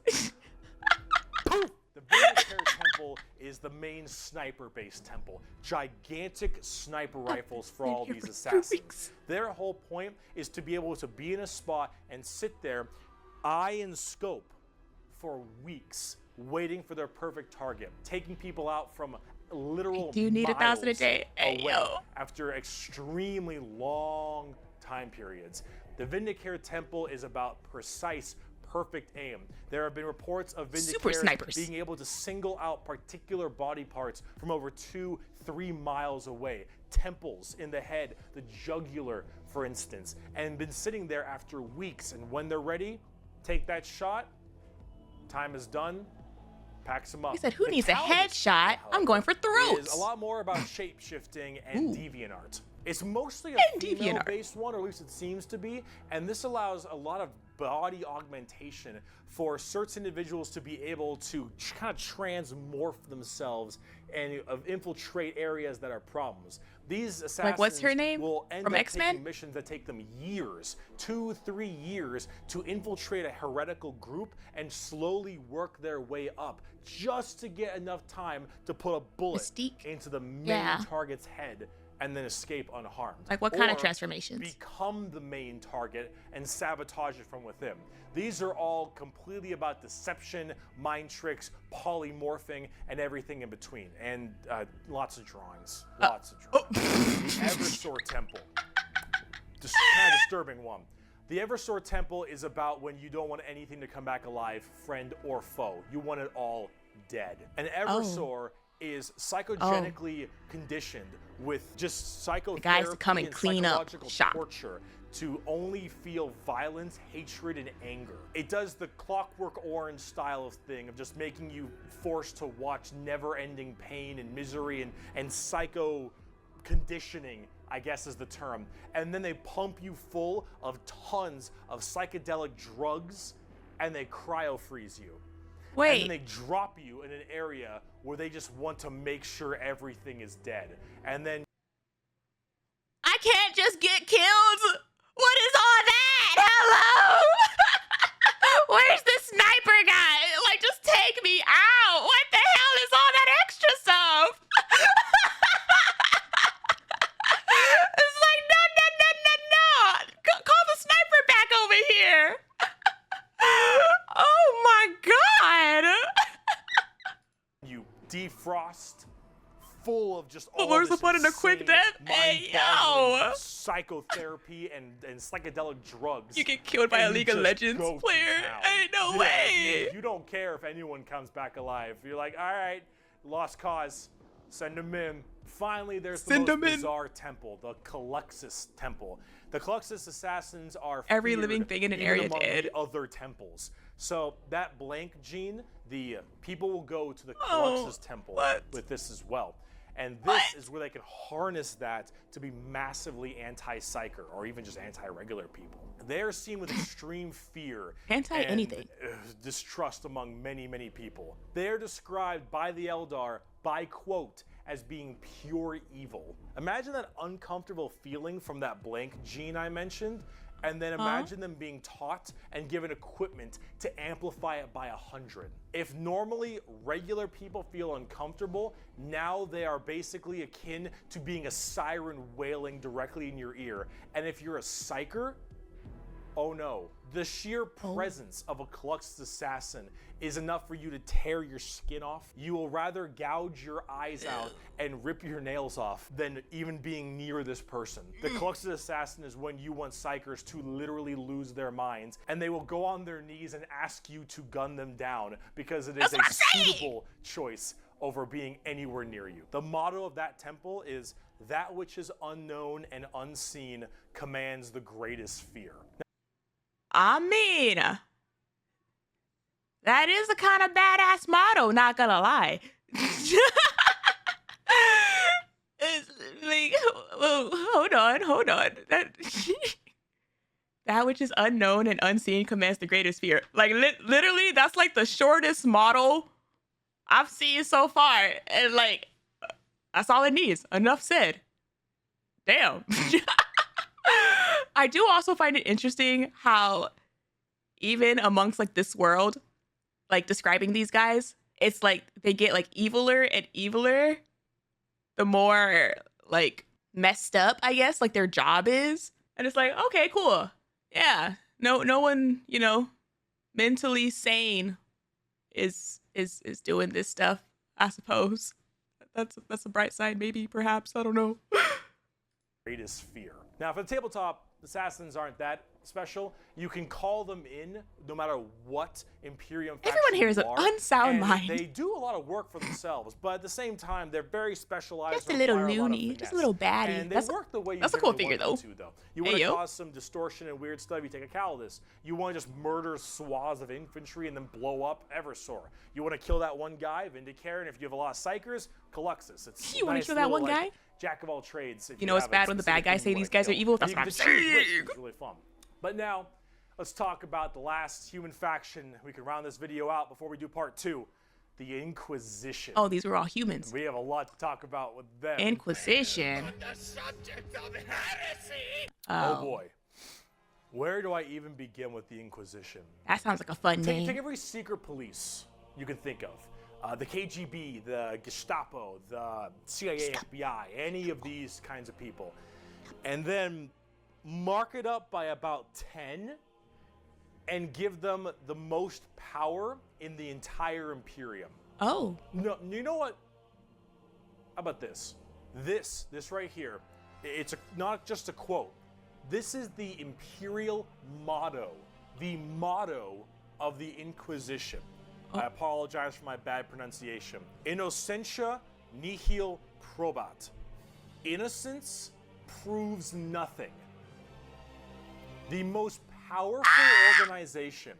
Speaker 2: Poof! The Vindicare temple is the main sniper-based temple. Gigantic sniper rifles for all these assassins. Their whole point is to be able to be in a spot and sit there, eye and scope, for weeks, waiting for their perfect target, taking people out from literal
Speaker 1: do you need 1,000 a day
Speaker 2: away after extremely long time periods. The Vindicare Temple is about precise, perfect aim. There have been reports of Vindicares being able to single out particular body parts from over 2-3 miles away. Temples in the head, the jugular, for instance, and been sitting there after weeks. And when they're ready, take that shot. Time is done. Packs them up.
Speaker 1: He said, "Who needs a headshot? I'm going for throats."
Speaker 2: It's a lot more about shape shifting and devianott. It's mostly a female-based one, or at least it seems to be, and this allows a lot of body augmentation for certain individuals to be able to kind of transmorph themselves and infiltrate areas that are problems. These assassins
Speaker 1: like what's her name?
Speaker 2: Will end
Speaker 1: From
Speaker 2: up
Speaker 1: X-Men?
Speaker 2: taking missions that take them years, 2-3 years, to infiltrate a heretical group and slowly work their way up, just to get enough time to put a bullet into the main target's head and then escape unharmed.
Speaker 1: Like what kind of transformations?
Speaker 2: Become the main target and sabotage it from within. These are all completely about deception, mind tricks, polymorphing, and everything in between. And lots of drawings. Lots of drawings. The Eversor Temple. Just kind of disturbing one. The Eversor Temple is about when you don't want anything to come back alive, friend or foe. You want it all dead. And Eversor is psychogenically conditioned with just psychotherapy and psychological torture to only feel violence, hatred, and anger. It does the Clockwork Orange style of thing of just making you forced to watch never-ending pain and misery and psycho conditioning I guess is the term. And then they pump you full of tons of psychedelic drugs and they cryo freeze you.
Speaker 1: Wait.
Speaker 2: And then they drop you in an area where they just want to make sure everything is dead. And then
Speaker 1: I can't just get killed. What is all that? Hello? Where's the sniper guy? Like, just take me out. What the hell is all that extra stuff? It's like, no. Call the sniper back over here. Oh my God.
Speaker 2: you defrost, full of just
Speaker 1: But
Speaker 2: all
Speaker 1: where's
Speaker 2: this
Speaker 1: the fun in a quick
Speaker 2: insane,
Speaker 1: death? Hey,
Speaker 2: mind-boggling
Speaker 1: yo.
Speaker 2: psychotherapy and psychedelic drugs.
Speaker 1: You get killed by a
Speaker 2: and you
Speaker 1: League of
Speaker 2: just
Speaker 1: Legends
Speaker 2: go to
Speaker 1: player.
Speaker 2: town.
Speaker 1: Ain't no
Speaker 2: Yeah,
Speaker 1: way.
Speaker 2: You don't care if anyone comes back alive. You're like, all right, lost cause, send them in. Finally, there's the
Speaker 1: Send
Speaker 2: most
Speaker 1: 'em in.
Speaker 2: bizarre temple, the Caluxus Temple. The Caluxus assassins are
Speaker 1: Every
Speaker 2: feared
Speaker 1: living thing in an
Speaker 2: even
Speaker 1: area
Speaker 2: among
Speaker 1: dead.
Speaker 2: the other temples. So that blank gene, the people will go to the
Speaker 1: Oh,
Speaker 2: Caluxus Temple
Speaker 1: what?
Speaker 2: with this as well. And this is where they can harness that to be massively anti-psyker or even just anti-regular people. They're seen with extreme fear
Speaker 1: Anti-anything.
Speaker 2: and distrust among many, many people. They're described by the Eldar by quote as being pure evil. Imagine that uncomfortable feeling from that blank gene I mentioned, and then imagine them being taught and given equipment to amplify it by 100. If normally regular people feel uncomfortable, now they are basically akin to being a siren wailing directly in your ear. And if you're a psyker, oh no. The sheer presence of a Caluxus assassin is enough for you to tear your skin off. You will rather gouge your eyes out and rip your nails off than even being near this person. The Caluxus assassin is when you want psychers to literally lose their minds, and they will go on their knees and ask you to gun them down because it is a suitable choice over being anywhere near you. The motto of that temple is, "That which is unknown and unseen commands the greatest fear."
Speaker 1: I mean, that is a kind of badass motto, not gonna lie. It's like, whoa, hold on. That which is unknown and unseen commands the greatest fear. Like, literally, that's like the shortest motto I've seen so far. And like, that's all it needs. Enough said. Damn. I do also find it interesting how even amongst like this world, like describing these guys, it's like they get like eviler and eviler the more like messed up, I guess, like their job is. And it's like, okay, cool. Yeah. No one, you know, mentally sane is doing this stuff, I suppose. That's a bright side, maybe, perhaps. I don't know.
Speaker 2: Greatest fear. Now, for the tabletop, assassins aren't that special. You can call them in no matter what Imperium faction
Speaker 1: Everyone here is
Speaker 2: you
Speaker 1: an
Speaker 2: are,
Speaker 1: unsound
Speaker 2: and
Speaker 1: mind.
Speaker 2: They do a lot of work for themselves, but at the same time, they're very specialized.
Speaker 1: Just a
Speaker 2: and
Speaker 1: little
Speaker 2: require lot of
Speaker 1: loony, just a
Speaker 2: finesse.
Speaker 1: little baddie.
Speaker 2: And they
Speaker 1: That's
Speaker 2: work the way you
Speaker 1: that's a cool
Speaker 2: generally
Speaker 1: figure,
Speaker 2: want them
Speaker 1: though.
Speaker 2: to, though. You want
Speaker 1: Hey,
Speaker 2: to
Speaker 1: yo.
Speaker 2: cause some distortion and weird stuff, you take a Calidus. You want to just murder swaths of infantry and then blow up Eversor. You want to kill that one guy, Vindicator, and if you have a lot of psychers, Caluxus. It's
Speaker 1: You wanna
Speaker 2: nice
Speaker 1: kill that
Speaker 2: little,
Speaker 1: one
Speaker 2: like,
Speaker 1: guy?
Speaker 2: Jack of all trades. If
Speaker 1: You know it's
Speaker 2: have a
Speaker 1: bad when the bad
Speaker 2: specific
Speaker 1: guys
Speaker 2: thing
Speaker 1: say
Speaker 2: you
Speaker 1: these
Speaker 2: wanna
Speaker 1: guys are
Speaker 2: kill.
Speaker 1: evil?
Speaker 2: And
Speaker 1: That's
Speaker 2: you
Speaker 1: what
Speaker 2: can
Speaker 1: I'm
Speaker 2: just choose which,
Speaker 1: saying.
Speaker 2: which is really fun. But now, let's talk about the last human faction. We can round this video out before we do part 2. The Inquisition.
Speaker 1: Oh, these were all humans.
Speaker 2: We have a lot to talk about with them.
Speaker 1: Inquisition.
Speaker 2: Oh boy. Where do I even begin with the Inquisition?
Speaker 1: That sounds like a fun
Speaker 2: Take
Speaker 1: name.
Speaker 2: every secret police you can think of. The KGB, the Gestapo, the CIA, FBI, any of these kinds of people. And then mark it up by about 10 and give them the most power in the entire Imperium.
Speaker 1: Oh.
Speaker 2: No, you know what? How about this? This right here, it's not just a quote. This is the Imperial motto, the motto of the Inquisition. I apologize for my bad pronunciation. Innocentia nihil probat. Innocence proves nothing. The most powerful organization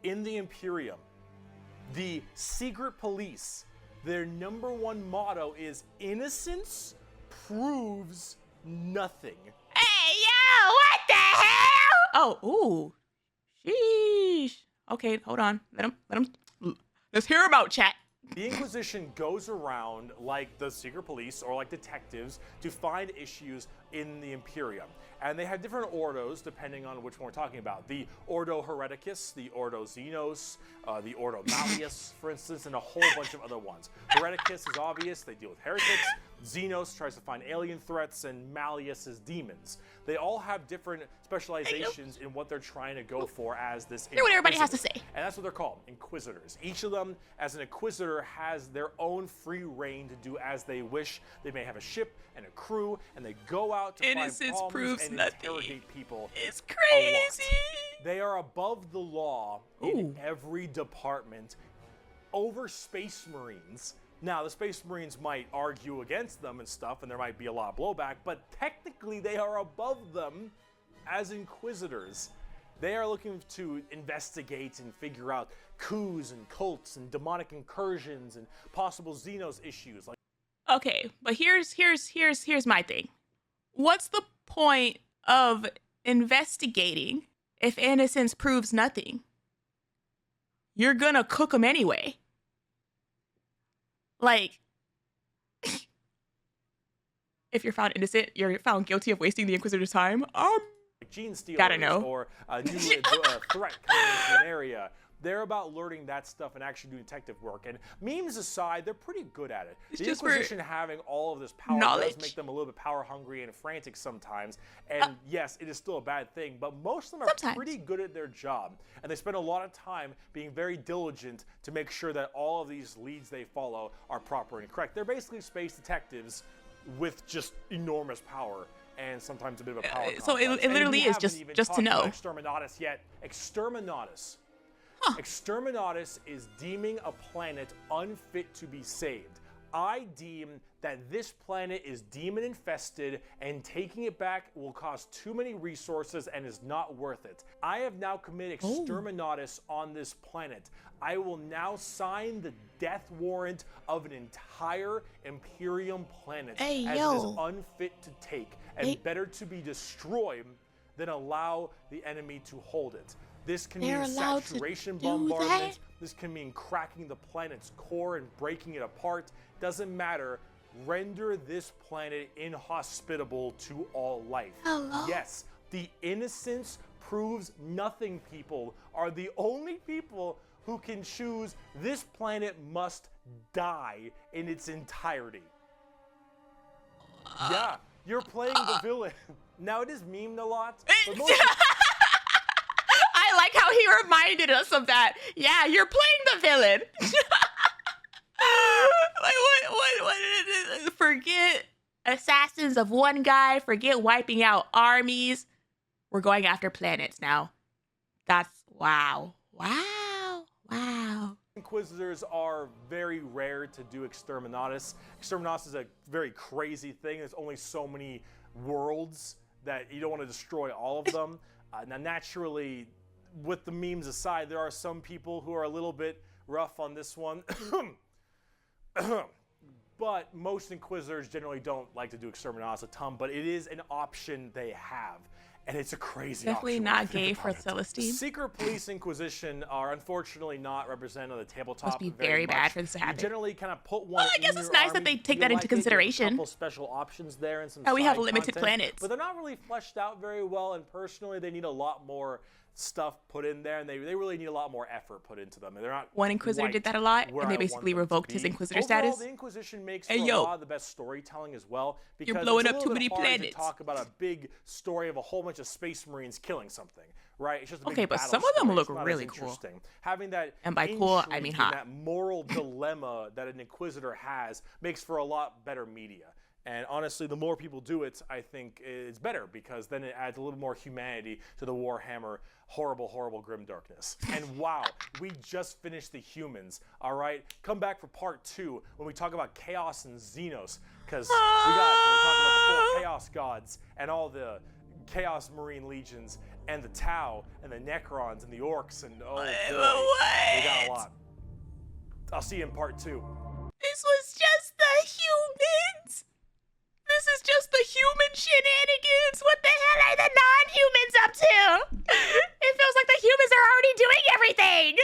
Speaker 2: in the Imperium, the secret police, their #1 motto is innocence proves nothing.
Speaker 1: Hey, yo, what the hell? Oh, ooh. Sheesh. Okay, hold on. Let him. Let's hear him out, chat.
Speaker 2: The Inquisition goes around like the secret police or like detectives to find issues in the Imperium. And they have different ordos depending on which one we're talking about. The Ordo Hereticus, the Ordo Xenos, the Ordo Malleus, for instance, and a whole bunch of other ones. Hereticus is obvious, they deal with heretics. Xenos tries to find alien threats, and Malleus is demons. They all have different specializations in what they're trying to go for as this
Speaker 1: Hear what everybody has to say.
Speaker 2: And that's what they're called, Inquisitors. Each of them, as an Inquisitor, has their own free reign to do as they wish. They may have a ship and a crew, and they go out to
Speaker 1: Innocence
Speaker 2: find problems
Speaker 1: proves
Speaker 2: and
Speaker 1: nothing.
Speaker 2: interrogate people.
Speaker 1: It's
Speaker 2: a lot.
Speaker 1: crazy.
Speaker 2: They are above the law in every department over Space Marines. Now, the Space Marines might argue against them and stuff, and there might be a lot of blowback, but technically they are above them as Inquisitors. They are looking to investigate and figure out coups and cults and demonic incursions and possible Xenos issues.
Speaker 1: Okay, but here's my thing. What's the point of investigating if innocence proves nothing? You're gonna cook them anyway. Like, if you're found innocent, you're found guilty of wasting the Inquisitor's time.
Speaker 2: Gene stealers
Speaker 1: Gotta know.
Speaker 2: or a new threat coming into an area. They're about learning that stuff and actually doing detective work. And memes aside, they're pretty good at it. The
Speaker 1: just
Speaker 2: Inquisition having all of this power
Speaker 1: knowledge.
Speaker 2: does make them a little bit power hungry and frantic sometimes. And yes, it is still a bad thing, but most of them are
Speaker 1: Sometimes.
Speaker 2: pretty good at their job. And they spend a lot of time being very diligent to make sure that all of these leads they follow are proper and correct. They're basically space detectives with just enormous power. And sometimes a bit of a power
Speaker 1: So it
Speaker 2: complex. And
Speaker 1: literally
Speaker 2: we
Speaker 1: is
Speaker 2: haven't
Speaker 1: just
Speaker 2: even
Speaker 1: to
Speaker 2: talked
Speaker 1: know.
Speaker 2: about Exterminatus yet. Exterminatus. Exterminatus is deeming a planet unfit to be saved. I deem that this planet is demon infested, and taking it back will cost too many resources and is not worth it. I have now committed Exterminatus on this planet. I will now sign the death warrant of an entire Imperium planet as it is unfit to take and better to be destroyed than allow the enemy to hold it. This can mean saturation bombardment. This can mean cracking the planet's core and breaking it apart. Doesn't matter. Render this planet inhospitable to all life. Yes, the innocence proves nothing people are the only people who can choose this planet must die in its entirety. Yeah, you're playing the villain. Now, it is memed a lot, but most
Speaker 1: I like how he reminded us of that. Yeah, you're playing the villain. Like what? Forget assassins of one guy. Forget wiping out armies. We're going after planets now. That's wow.
Speaker 2: Inquisitors are very rare to do Exterminatus. Exterminatus is a very crazy thing. There's only so many worlds that you don't want to destroy all of them. Now, naturally, with the memes aside, there are some people who are a little bit rough on this one. But most Inquisitors generally don't like to do Exterminatus a ton, but it is an option they have. And it's a crazy
Speaker 1: Definitely
Speaker 2: option.
Speaker 1: not gay for Celestine.
Speaker 2: Secret Police Inquisition are unfortunately not represented on the tabletop.
Speaker 1: Must be very bad for this to happen.
Speaker 2: You generally kind of put one.
Speaker 1: Well, I guess it's nice that they take that into consideration.
Speaker 2: A couple special options there and some.
Speaker 1: We have
Speaker 2: side
Speaker 1: limited
Speaker 2: content,
Speaker 1: planets,
Speaker 2: but they're not really fleshed out very well. And personally, they need a lot more stuff put in there, and they really need a lot more effort put into them. And they're not.
Speaker 1: One Inquisitor did that a lot, and they basically revoked his Inquisitor status.
Speaker 2: The Inquisition makes for a lot of the best storytelling as well. Because
Speaker 1: you're blowing
Speaker 2: it's a
Speaker 1: up
Speaker 2: little
Speaker 1: too many
Speaker 2: bit hard
Speaker 1: planets.
Speaker 2: to talk about a big story of a whole bunch of Space Marines killing something, right? It's just a big
Speaker 1: okay, but
Speaker 2: battle
Speaker 1: some of them
Speaker 2: story.
Speaker 1: look
Speaker 2: It's not
Speaker 1: really
Speaker 2: as
Speaker 1: cool.
Speaker 2: interesting. Having that,
Speaker 1: and by cool I mean
Speaker 2: intrigue
Speaker 1: hot.
Speaker 2: and that moral dilemma that an Inquisitor has makes for a lot better media. And honestly, the more people do it, I think it's better, because then it adds a little more humanity to the Warhammer horrible grim darkness. And wow, we just finished the humans. All right, come back for part 2 when we talk about Chaos and Xenos, because we're talking about the full Chaos gods and all the Chaos Marine legions and the Tau and the Necrons and the Orcs and we got a lot. I'll see you in part 2.
Speaker 1: This was just the humans. This is just the human Shenanigans! What the hell are the non-humans up to? It feels like the humans are already doing everything!